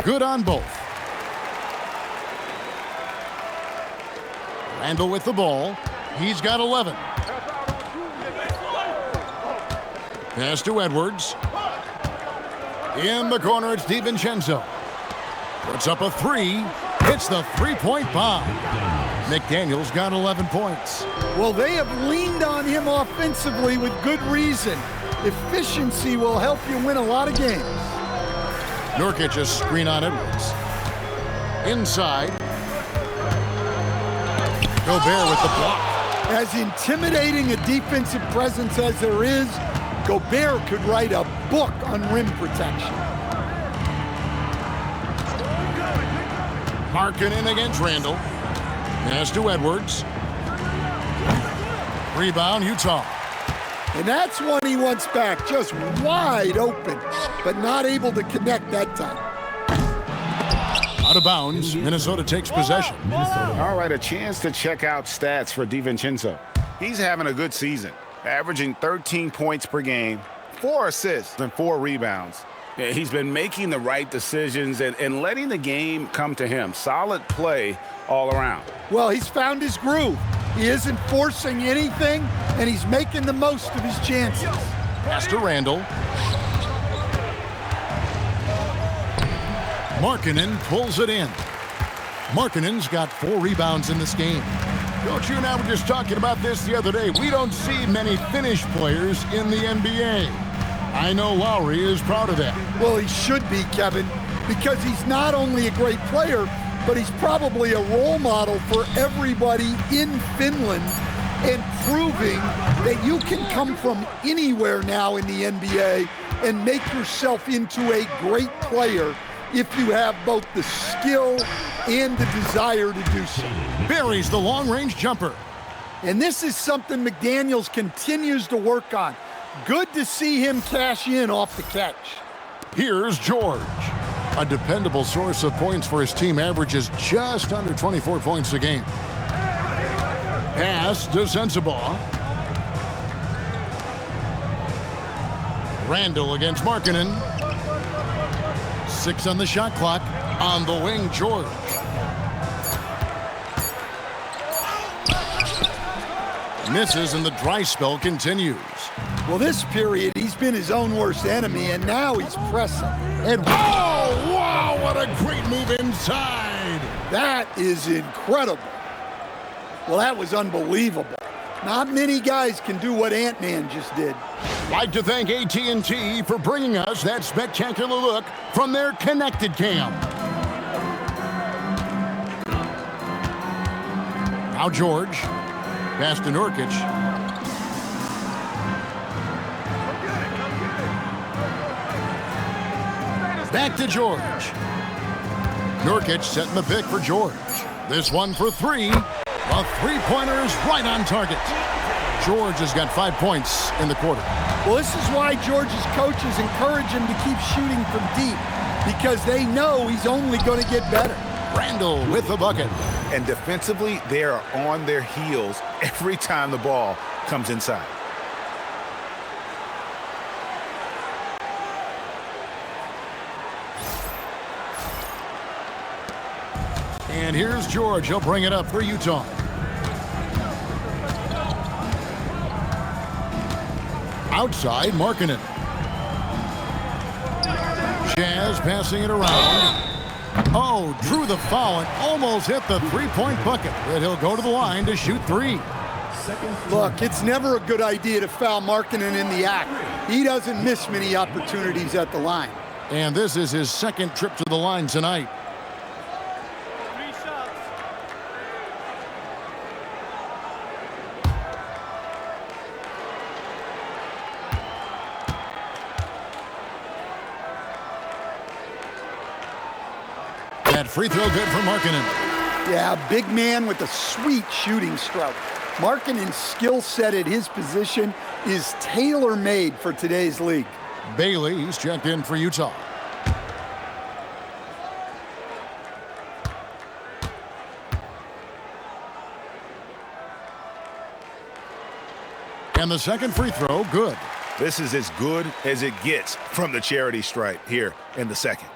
Good on both. Randall with the ball. He's got 11. Pass to Edwards. In the corner, it's DiVincenzo. Puts up a 3. Hits the three-point bomb. McDaniels got 11 points. Well, they have leaned on him offensively with good reason. Efficiency will help you win a lot of games. Nurkic a screen on Edwards. Inside. Gobert with the block. As intimidating a defensive presence as there is, Gobert could write a book on rim protection. Markkanen against Randall. Pass to Edwards. Rebound, Utah. And that's one he wants back, just wide open, but not able to connect that time. Out of bounds, Minnesota takes possession. All right, a chance to check out stats for DiVincenzo. He's having a good season, averaging 13 points per game, 4 assists and 4 rebounds. Yeah, he's been making the right decisions and letting the game come to him. Solid play all around. Well, he's found his groove. He isn't forcing anything, and he's making the most of his chances. Pass to Randall. Markkanen pulls it in. Markkanen's got 4 rebounds in this game. Coach, you and I were just talking about this the other day. We don't see many finished players in the NBA. I know Lowry is proud of that. Well, he should be, Kevin, because he's not only a great player, but he's probably a role model for everybody in Finland and proving that you can come from anywhere now in the NBA and make yourself into a great player if you have both the skill and the desire to do so. Buries the long-range jumper. And this is something McDaniels continues to work on. Good to see him cash in off the catch. Here's George. A dependable source of points for his team, averages just under 24 points a game. Pass to Sensabaugh. Randall against Markkanen. 6 on the shot clock. On the wing, George. Misses, and the dry spell continues. Well, this period, he's been his own worst enemy, and now he's pressing. And oh, wow, what a great move inside. That is incredible. Well, that was unbelievable. Not many guys can do what Ant-Man just did. Like to thank AT&T for bringing us that spectacular look from their Connected Cam. Now George. Pass to Nurkic. Back to George. Nurkic setting the pick for George. This one for 3. A 3-pointer's right on target. George has got 5 points in the quarter. Well, this is why George's coaches encourage him to keep shooting from deep, because they know he's only going to get better. Randall with the bucket. And defensively, they are on their heels every time the ball comes inside. And here's George. He'll bring it up for Utah. Outside, Markkanen. Jazz passing it around. Oh, drew the foul and almost hit the 3-point bucket. But he'll go to the line to shoot 3. Look, it's never a good idea to foul Markkanen in the act. He doesn't miss many opportunities at the line. And this is his second trip to the line tonight. 3 shots. That free throw good for Markkanen. Yeah, big man with a sweet shooting stroke. Markkanen's skill set at his position is tailor-made for today's league. Bailey, he's checked in for Utah. And the second free throw, good. This is as good as it gets from the charity stripe here in the second.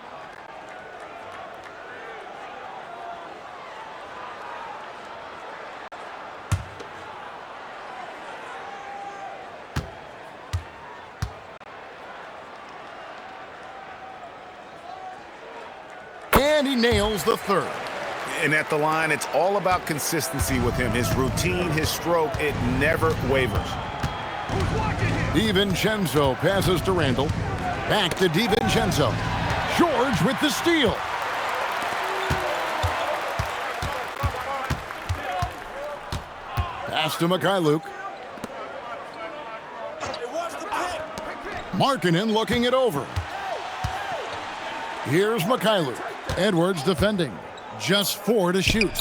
And he nails the third. And at the line, it's all about consistency with him. His routine, his stroke, it never wavers. DiVincenzo passes to Randall. Back to DiVincenzo. George with the steal. Pass to Mikhailuk. Markkanen looking it over. Here's Mikhailuk. Edwards defending. Just 4 to shoot.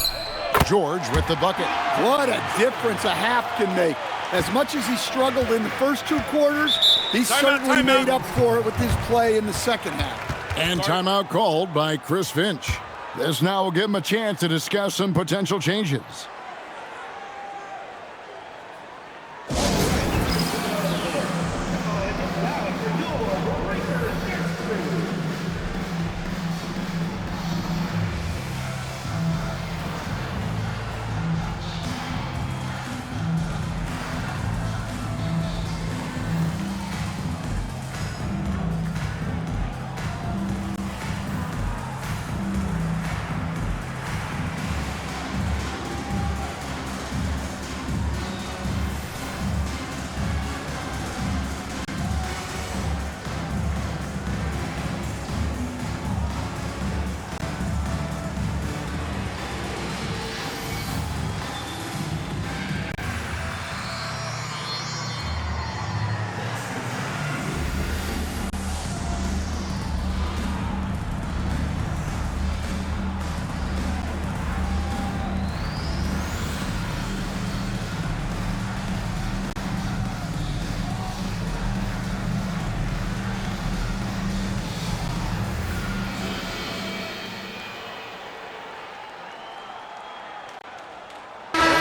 George with the bucket. What a difference a half can make. As much as he struggled in the first 2 quarters, he certainly made up for it with his play in the second half. And timeout called by Chris Finch. This now will give him a chance to discuss some potential changes.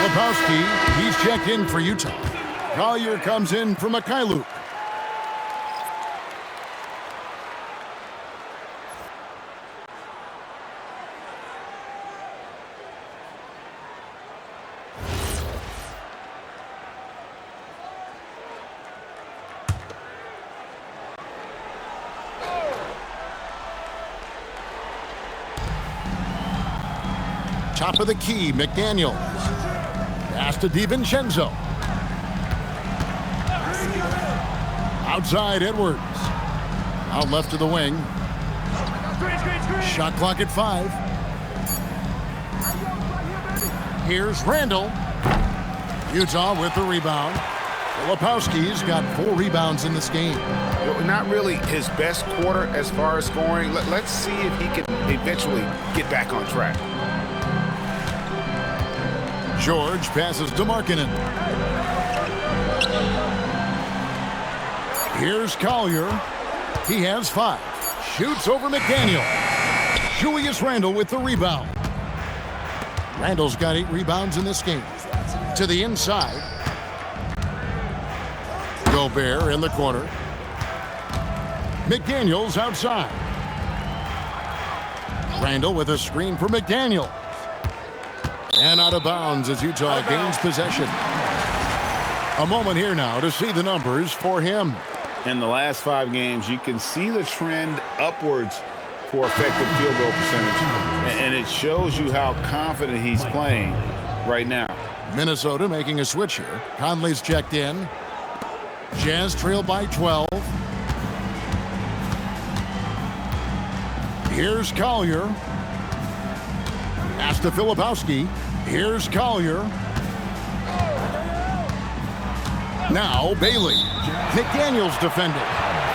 Filipowski, he's checked in for Utah. Collier comes in for Mikhailuk. Top of the key, McDaniels. Pass to DiVincenzo. Outside, Edwards. Out left to the wing. Shot clock at 5. Here's Randall. Utah with the rebound. Filipowski's got 4 rebounds in this game. Well, not really his best quarter as far as scoring. Let's see if he can eventually get back on track. George passes to Markkanen. Here's Collier. He has 5. Shoots over McDaniel. Julius Randle with the rebound. Randle's got 8 rebounds in this game. To the inside. Gobert in the corner. McDaniels outside. Randle with a screen for McDaniel. And out of bounds as Utah gains possession. A moment here now to see the numbers for him. In the last 5 games, you can see the trend upwards for effective field goal percentage. And it shows you how confident he's playing right now. Minnesota making a switch here. Conley's checked in. Jazz trail by 12. Here's Collier. Pass to Filipowski. Here's Collier. Now Bailey. McDaniels defending.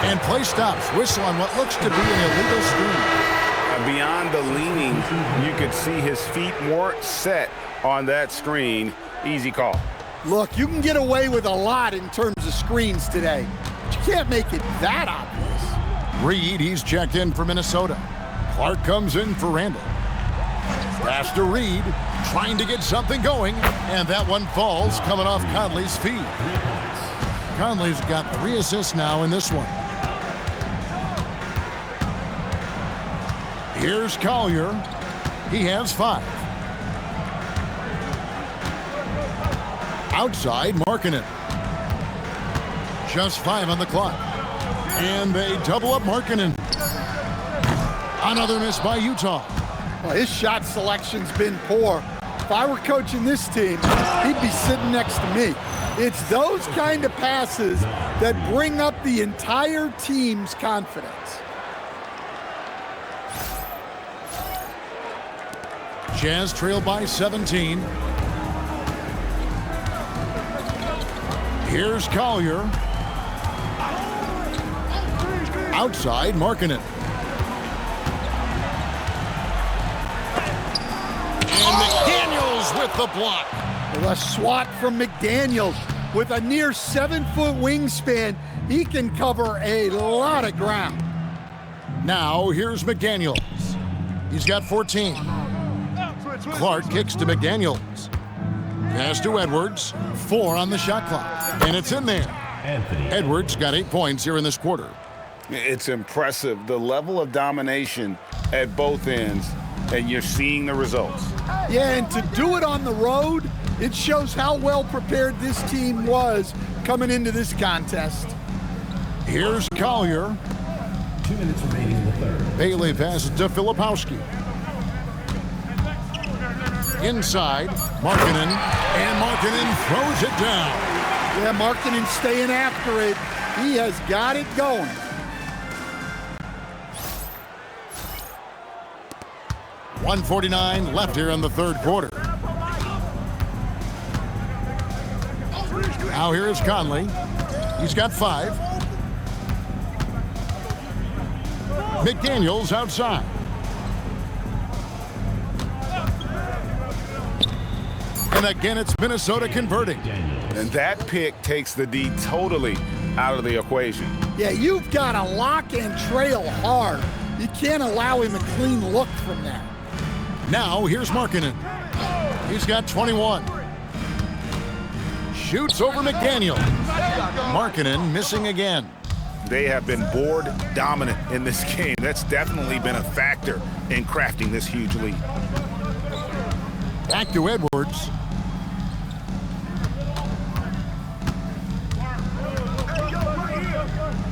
And play stops. Whistle on what looks to be an illegal screen. Beyond the leaning, you could see his feet more set on that screen. Easy call. Look, you can get away with a lot in terms of screens today, but you can't make it that obvious. Reed, he's checked in for Minnesota. Clark comes in for Randall. Pass to Reed, trying to get something going, and that one falls coming off Conley's feet. Conley's got 3 assists now in this one. Here's Collier. He has 5. Outside, Markkanen. Just 5 on the clock. And they double up Markkanen. Another miss by Utah. Well, his shot selection's been poor. If I were coaching this team, he'd be sitting next to me. It's those kind of passes that bring up the entire team's confidence. Jazz trail by 17. Here's Collier. Outside, Markkanen. And McDaniels with the block. Well, a swat from McDaniels with a near 7-foot wingspan. He can cover a lot of ground. Now, here's McDaniels. He's got 14. Clark kicks to McDaniels. Pass to Edwards. 4 on the shot clock. And it's in there. Edwards got 8 points here in this quarter. It's impressive, the level of domination at both ends, and you're seeing the results. Yeah, and to do it on the road, it shows how well prepared this team was coming into this contest. Here's Collier. 2 minutes remaining in the third. Bailey passes to Filipowski. Inside, Markkanen, and Markkanen throws it down. Yeah, Markkanen staying after it. He has got it going. .149 left here in the third quarter. Now here is Conley. He's got 5. McDaniels outside. And again, it's Minnesota converting. And that pick takes the D totally out of the equation. Yeah, you've got to lock and trail hard. You can't allow him a clean look from that. Now, here's Markkanen. He's got 21. shoots over McDaniel. Markkanen missing again. They have been board dominant in this game. That's definitely been a factor in crafting this huge lead. Back to Edwards.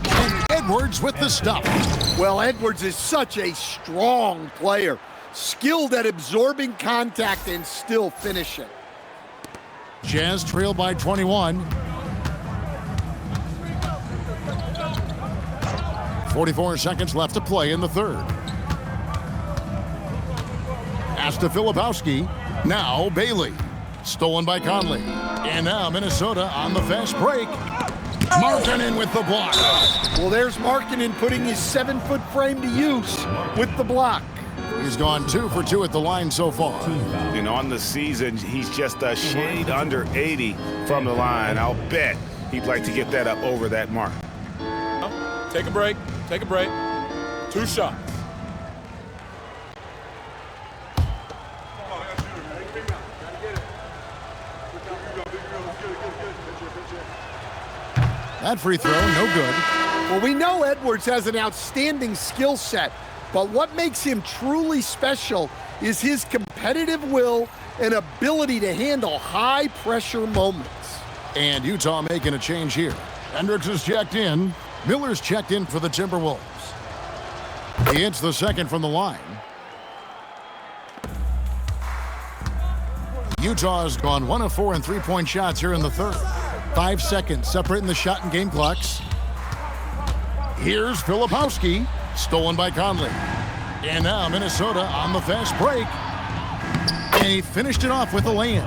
And Edwards with the stop. Well, Edwards is such a strong player, skilled at absorbing contact and still finishing. Jazz trail by 21. 44 seconds left to play in the third. Pass to Filipowski. Now Bailey. Stolen by Conley. And now Minnesota on the fast break. Markkanen with the block. Well, there's Markkanen putting his 7-foot frame to use with the block. He's gone 2 for 2 at the line so far. And on the season, he's just a shade under 80 from the line. I'll bet he'd like to get that up over that mark. Take a break. Take a break. 2 shots. That free throw, no good. Well, we know Edwards has an outstanding skill set, but what makes him truly special is his competitive will and ability to handle high-pressure moments. And Utah making a change here. Hendricks is checked in. Miller's checked in for the Timberwolves. He hits the second from the line. Utah has gone 1 of 4 in three-point shots here in the third. 5 seconds separating the shot and game clocks. Here's Filipowski, stolen by Conley. And now Minnesota on the fast break. And he finished it off with a lay-in.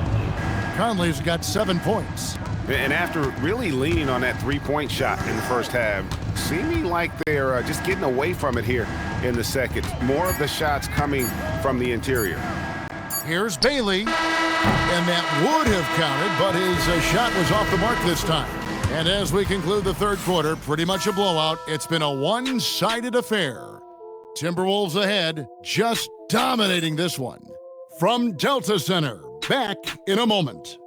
Conley's got 7 points. And after really leaning on that three-point shot in the first half, seeming like they're just getting away from it here in the second. More of the shots coming from the interior. Here's Bailey, and that would have counted, but his shot was off the mark this time. And as we conclude the third quarter, pretty much a blowout. It's been a one-sided affair. Timberwolves ahead, just dominating this one. From Delta Center, back in a moment.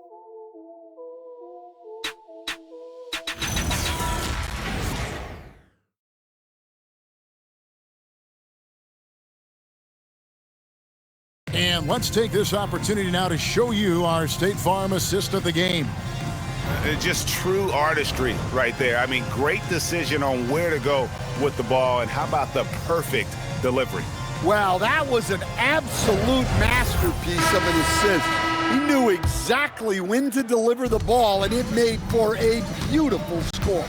And let's take this opportunity now to show you our State Farm assist of the game. Just true artistry right there. I mean, great decision on where to go with the ball, and how about the perfect delivery? Wow, that was an absolute masterpiece of an assist. He knew exactly when to deliver the ball, and it made for a beautiful score.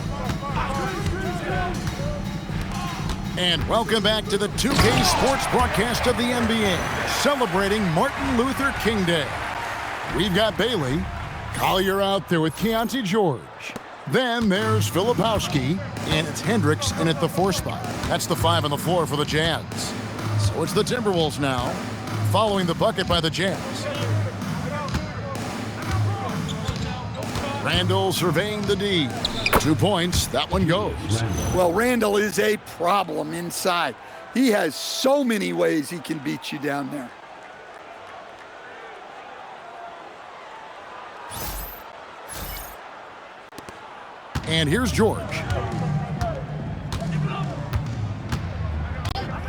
And welcome back to the 2K Sports broadcast of the NBA, celebrating Martin Luther King Day. We've got Bailey, Collier out there with Keontae George. Then there's Filipowski, and it's Hendricks in at the 4 spot. That's the 5 on the floor for the Jazz. So it's the Timberwolves now, following the bucket by the Jazz. Randall surveying the D. 2 points, that one goes. Well, Randall is a problem inside. He has so many ways he can beat you down there. And here's George.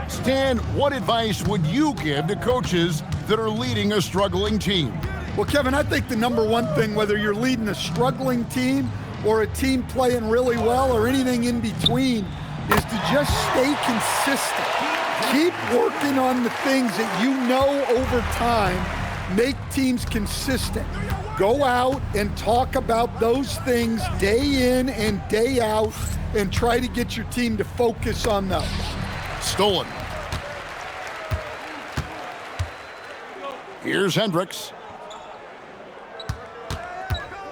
Stan, what advice would you give to coaches that are leading a struggling team? Well, Kevin, I think the number one thing, whether you're leading a struggling team or a team playing really well or anything in between, is to just stay consistent. Keep working on the things that you know over time make teams consistent. Go out and talk about those things day in and day out and try to get your team to focus on those. Stolen. Here's Hendricks.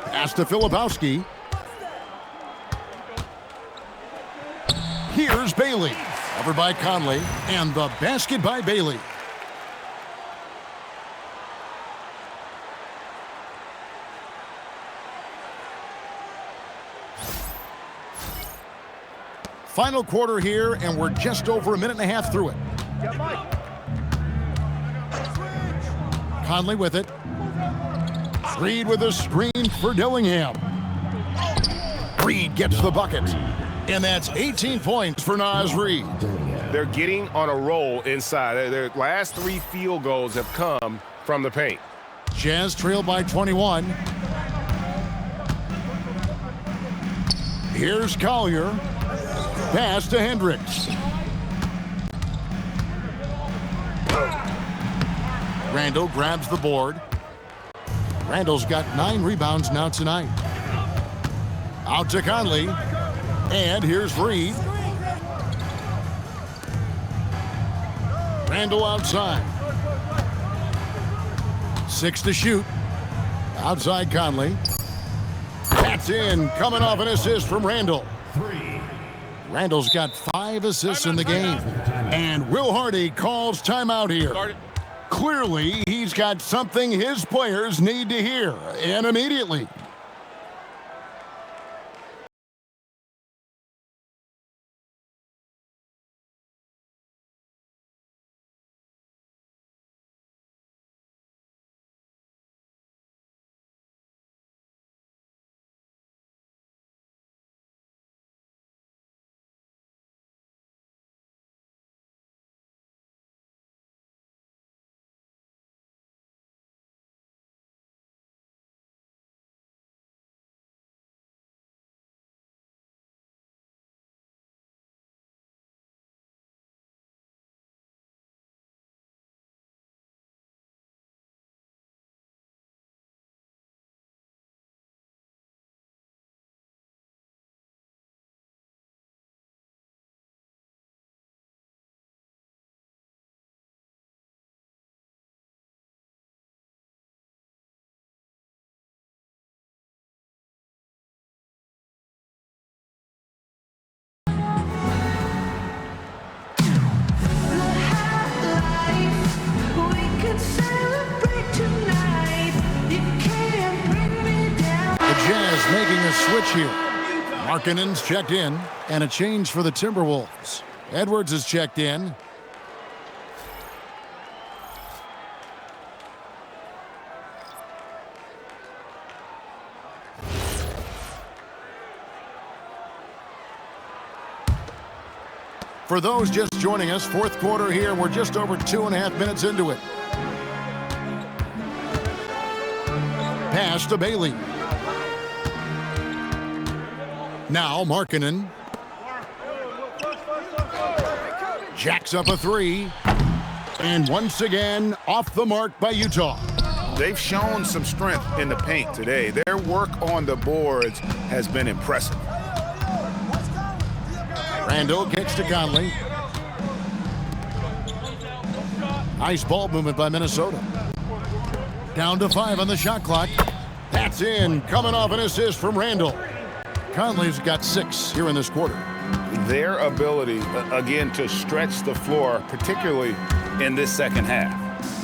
Pass to Filipowski. Here's Bailey. Covered by Conley. And the basket by Bailey. Final quarter here, and we're just over a minute and a half through it. Conley with it. Reed with a screen for Dillingham. Reed gets the bucket. And that's 18 points for Naz Reed. They're getting on a roll inside. Their last 3 field goals have come from the paint. Jazz trail by 21. Here's Collier. Pass to Hendricks. Randall grabs the board. Randall's got 9 rebounds now tonight. Out to Conley. And here's Reed. Randall outside. 6 to shoot. Outside Conley. That's in. Coming off an assist from Randall. Randall's got 5 assists in the game. And Will Hardy calls timeout here. Clearly, he's got something his players need to hear, and immediately. Making a switch here. Markkanen's checked in, and a change for the Timberwolves. Edwards is checked in. For those just joining us, 4th quarter here. We're just over 2.5 minutes into it. Pass to Bailey. Now Markkanen jacks up a 3, and once again off the mark by Utah. They've shown some strength in the paint today. Their work on the boards has been impressive. Randall kicks to Conley. Nice ball movement by Minnesota. Down to 5 on the shot clock. That's in, coming off an assist from Randall. Conley's got 6 here in this quarter. Their ability, again, to stretch the floor, particularly in this second half.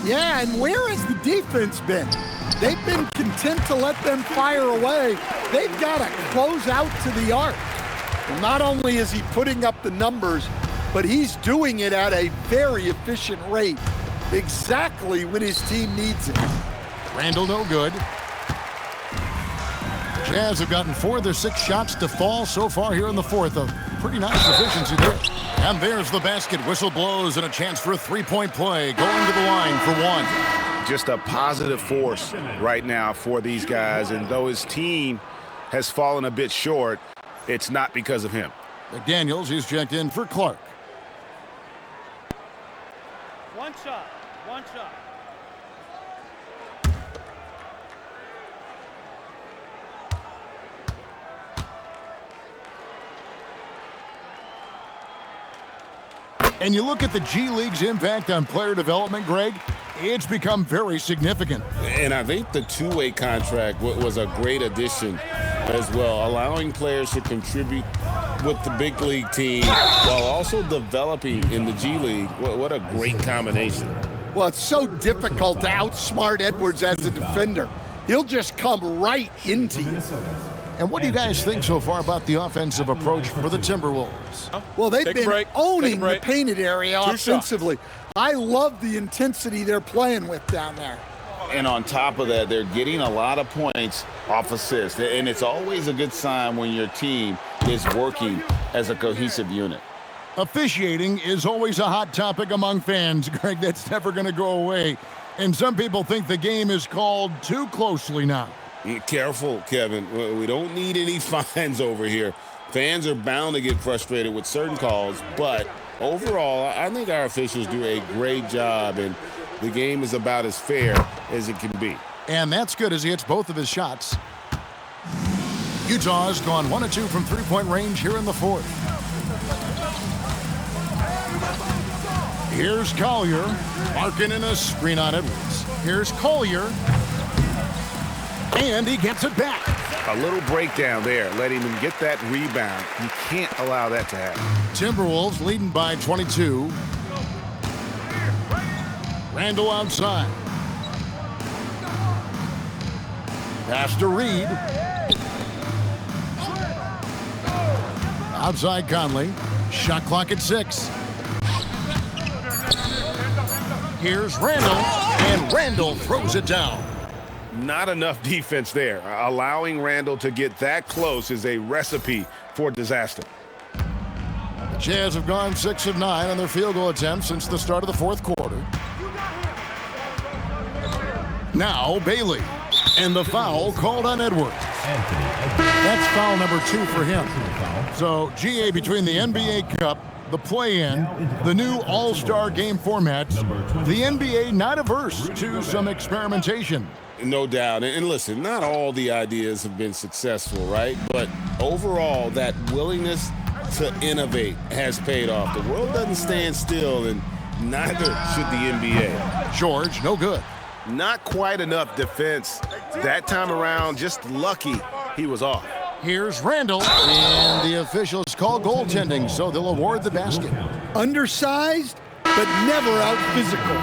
Yeah, and where has the defense been? They've been content to let them fire away. They've got to close out to the arc. Well, not only is he putting up the numbers, but he's doing it at a very efficient rate, exactly when his team needs it. Randall no good. Jazz have gotten 4 of their 6 shots to fall so far here in the 4th. A pretty nice efficiency there. And there's the basket. Whistle blows and a chance for a 3-point play. Going to the line for 1. Just a positive force right now for these guys. And though his team has fallen a bit short, it's not because of him. McDaniels, he's checked in for Clark. One shot. And you look at the G League's impact on player development, Greg, it's become very significant. And I think the two-way contract was a great addition as well, allowing players to contribute with the big league team while also developing in the G League. What a great combination. Well, it's so difficult to outsmart Edwards as a defender. He'll just come right into you. And what do you guys think so far about the offensive approach for the Timberwolves? Well, they've been owning the painted area offensively. Shots. I love the intensity they're playing with down there. And on top of that, they're getting a lot of points off assists. And it's always a good sign when your team is working as a cohesive unit. Officiating is always a hot topic among fans, Greg. That's never going to go away. And some people think the game is called too closely now. Careful, Kevin. We don't need any fines over here. Fans are bound to get frustrated with certain calls, but overall, I think our officials do a great job, and the game is about as fair as it can be. And that's good as he hits both of his shots. Utah has gone 1 of 2 from three-point range here in the fourth. Here's Collier, marking in a screen on Edwards. Here's Collier, and he gets it back. A little breakdown there, letting him get that rebound. You can't allow that to happen. Timberwolves leading by 22. Randall outside. Pass to Reed. Outside Conley. Shot clock at 6. Here's Randall, and Randall throws it down. Not enough defense there. Allowing Randall to get that close is a recipe for disaster. The Jazz have gone 6 of 9 on their field goal attempts since the start of the fourth quarter. Now Bailey, and the foul called on Edwards. That's foul number 2 for him. So GA, between the NBA Cup, the play-in, the new All-Star game formats, the NBA not averse to some experimentation. No doubt. And listen, not all the ideas have been successful, right? But overall, that willingness to innovate has paid off. The world doesn't stand still, and neither should the NBA. George, no good. Not quite enough defense. That time around, just lucky he was off. Here's Randall, and the officials call goaltending, so they'll award the basket. Undersized, but never out physical.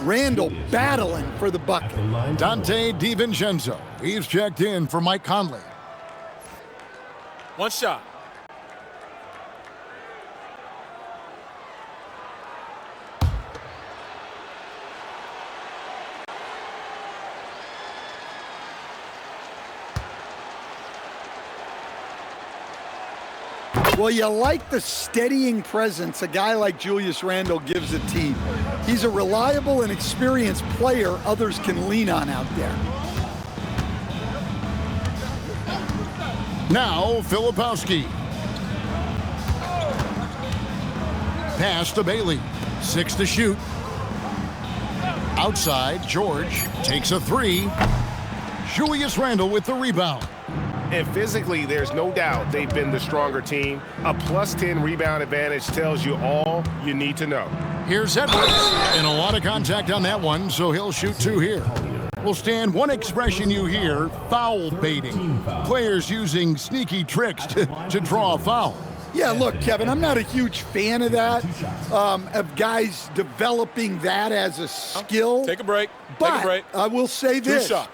Randall battling for the bucket. Dante DiVincenzo. He's checked in for Mike Conley. One shot. Well, you like the steadying presence a guy like Julius Randle gives a team. He's a reliable and experienced player others can lean on out there. Now, Filipowski. Pass to Bailey. 6 to shoot. Outside, George takes a 3. Julius Randle with the rebound. And physically, there's no doubt they've been the stronger team. A +10 rebound advantage tells you all you need to know. Here's Edwards, and a lot of contact on that one, so he'll shoot 2 here. Well, Stan, one expression you hear, foul baiting. Players using sneaky tricks to draw a foul. Yeah, look, Kevin, I'm not a huge fan of that, of guys developing that as a skill. Take a break. But Take a break. I will say 2 this. shots.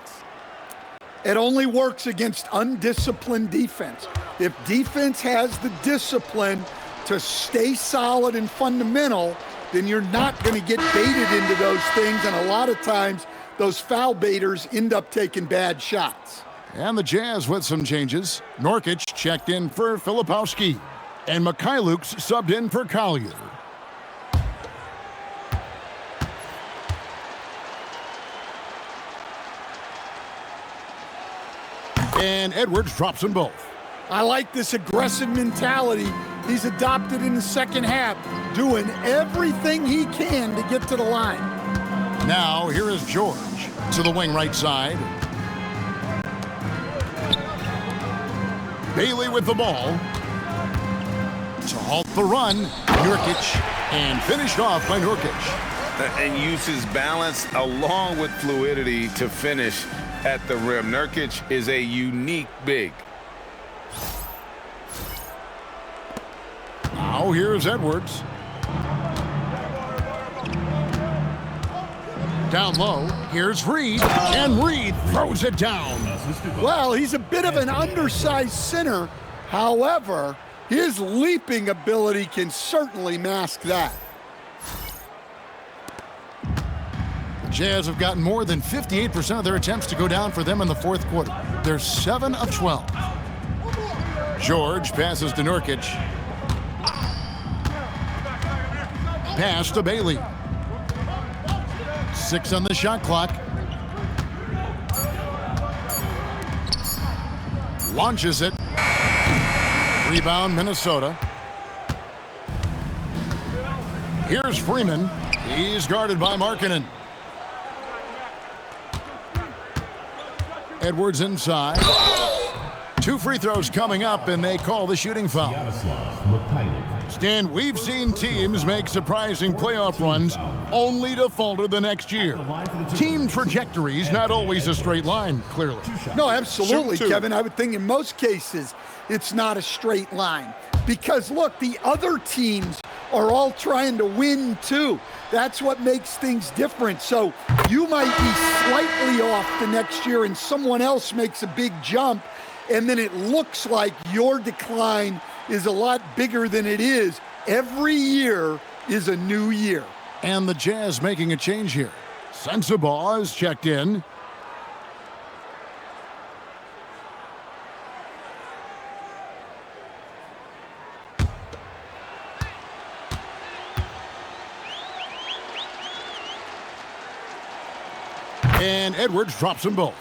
It only works against undisciplined defense. If defense has the discipline to stay solid and fundamental, then you're not going to get baited into those things, and a lot of times those foul baiters end up taking bad shots. And the Jazz with some changes. Nurkic checked in for Filipowski, and Mikhailuk's subbed in for Collier. And Edwards drops them both. I like this aggressive mentality he's adopted in the second half, doing everything he can to get to the line. Now, here is George to the wing right side. Bailey with the ball. To halt the run, Nurkic, and finished off by Nurkic. And uses balance along with fluidity to finish at the rim. Nurkic is a unique big. Now here's Edwards. Down low, here's Reed, and Reed throws it down. Well, he's a bit of an undersized center. However, his leaping ability can certainly mask that. Jazz have gotten more than 58% of their attempts to go down for them in the fourth quarter. They're 7 of 12. George passes to Nurkic. Pass to Bailey. 6 on the shot clock. Launches it. Rebound, Minnesota. Here's Freeman. He's guarded by Markkanen. Edwards inside. 2 free throws coming up, and they call the shooting foul. Stan, we've seen teams make surprising playoff runs only to falter the next year. Team trajectories not always a straight line, clearly. No, absolutely, Kevin. I would think in most cases it's not a straight line. Because, look, the other teams are all trying to win, too. That's what makes things different. So you might be slightly off the next year and someone else makes a big jump, and then it looks like your decline is a lot bigger than it is. Every year is a new year. And the Jazz making a change here. Sensabaugh is checked in. And Edwards drops them both.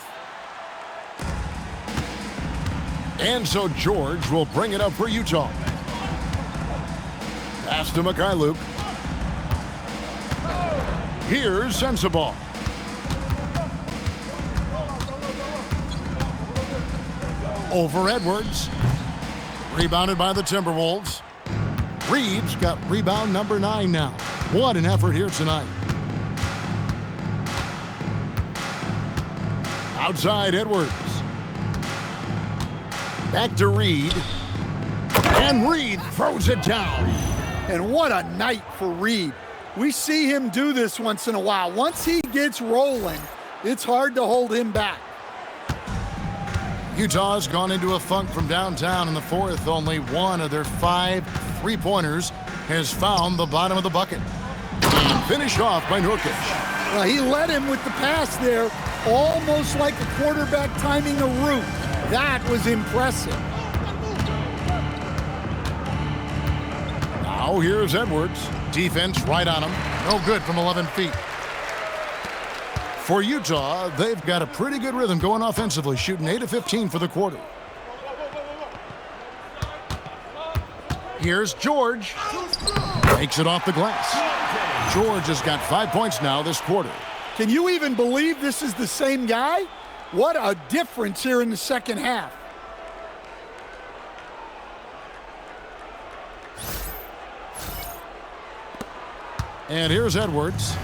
And so George will bring it up for Utah. Pass to Mikhailuk. Here's Sensabaugh. Over Edwards. Rebounded by the Timberwolves. Reed's got rebound number 9 now. What an effort here tonight. Outside Edwards. Back to Reed. And Reed throws it down. And what a night for Reed. We see him do this once in a while. Once he gets rolling, it's hard to hold him back. Utah's gone into a funk from downtown in the fourth. Only one of their 5 3-pointers has found the bottom of the bucket. And finished off by Nurkic. Well, he led him with the pass there, almost like a quarterback timing a route. That was impressive. Now here's Edwards. Defense right on him. No good from 11 feet. For Utah, they've got a pretty good rhythm going offensively, shooting 8 of 15 for the quarter. Here's George. Takes it off the glass. George has got 5 points now this quarter. Can you even believe this is the same guy? What a difference here in the second half. And here's Edwards.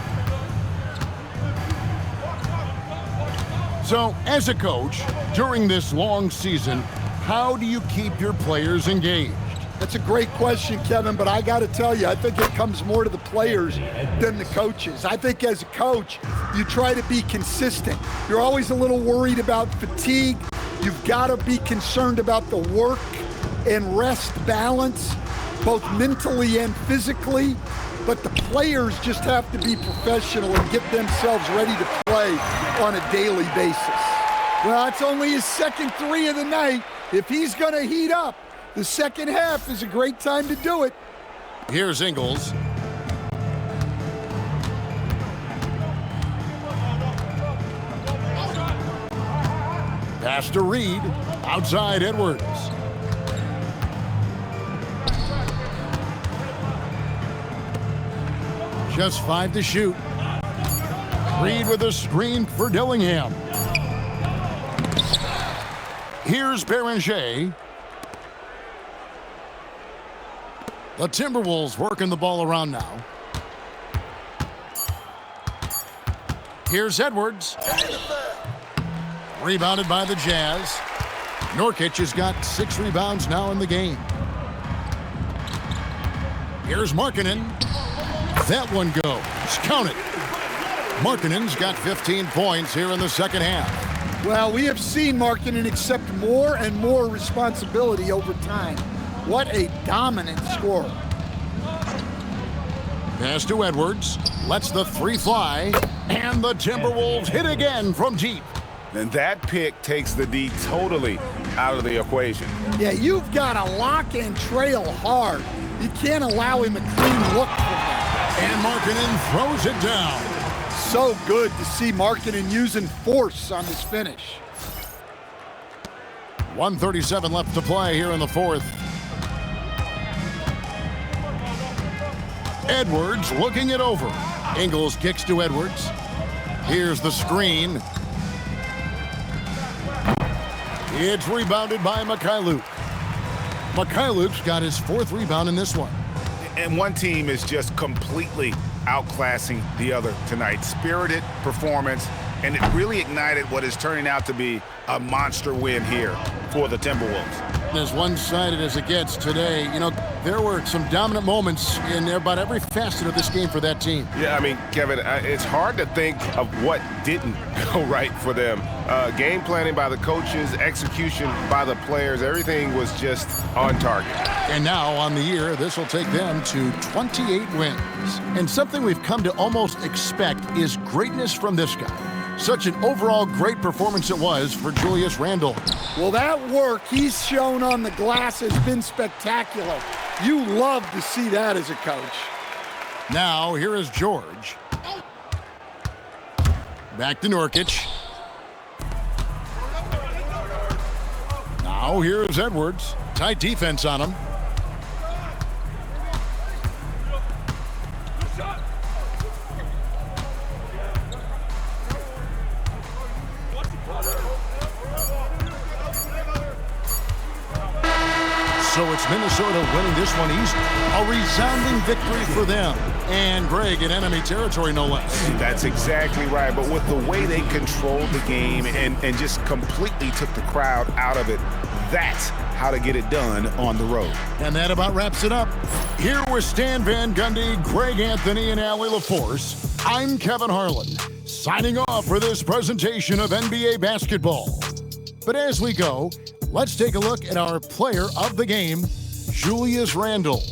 So, as a coach, during this long season, how do you keep your players engaged? That's a great question, Kevin, but I got to tell you, I think it comes more to the players than the coaches. I think as a coach, you try to be consistent. You're always a little worried about fatigue. You've got to be concerned about the work and rest balance, both mentally and physically. But the players just have to be professional and get themselves ready to play on a daily basis. Well, it's only his second 3 of the night. If he's going to heat up, the second half is a great time to do it. Here's Ingles. Pass to Reed. Outside Edwards. Just 5 to shoot. Reed with a screen for Dillingham. Here's Beringer. The Timberwolves working the ball around now. Here's Edwards. Rebounded by the Jazz. Nurkic has got 6 rebounds now in the game. Here's Markkanen. That one goes. Count it. Markkanen's got 15 points here in the second half. Well, we have seen Markkanen accept more and more responsibility over time. What a dominant scorer. Pass to Edwards. Lets the 3 fly. And the Timberwolves hit again from deep. And that pick takes the D totally out of the equation. Yeah, you've got to lock and trail hard. You can't allow him a clean look from that. And Markkanen throws it down. So good to see Markkanen using force on this finish. 1:37 left to play here in the fourth. Edwards looking it over. Ingles kicks to Edwards. Here's the screen. It's rebounded by Mikhailuk. Mikhailuk's got his fourth rebound in this one. And one team is just completely outclassing the other tonight. Spirited performance, and it really ignited what is turning out to be a monster win here for the Timberwolves. As one-sided as it gets today, you know, there were some dominant moments in about every facet of this game for that team. Yeah, I mean, Kevin, it's hard to think of what didn't go right for them. Game planning by the coaches, execution by the players, everything was just on target. And now on the year, this will take them to 28 wins. And something we've come to almost expect is greatness from this guy. Such an overall great performance it was for Julius Randle. Well, that work he's shown on the glass has been spectacular. You love to see that as a coach. Now, here is George. Back to Nurkic. Now, here's Edwards. Tight defense on him. So it's Minnesota winning this one easily. A resounding victory for them. And Greg in enemy territory, no less. That's exactly right. But with the way they controlled the game and just completely took the crowd out of it, that's how to get it done on the road. And that about wraps it up. Here with Stan Van Gundy, Greg Anthony, and Allie LaForce, I'm Kevin Harlan, signing off for this presentation of NBA basketball. But as we go, let's take a look at our player of the game, Julius Randle.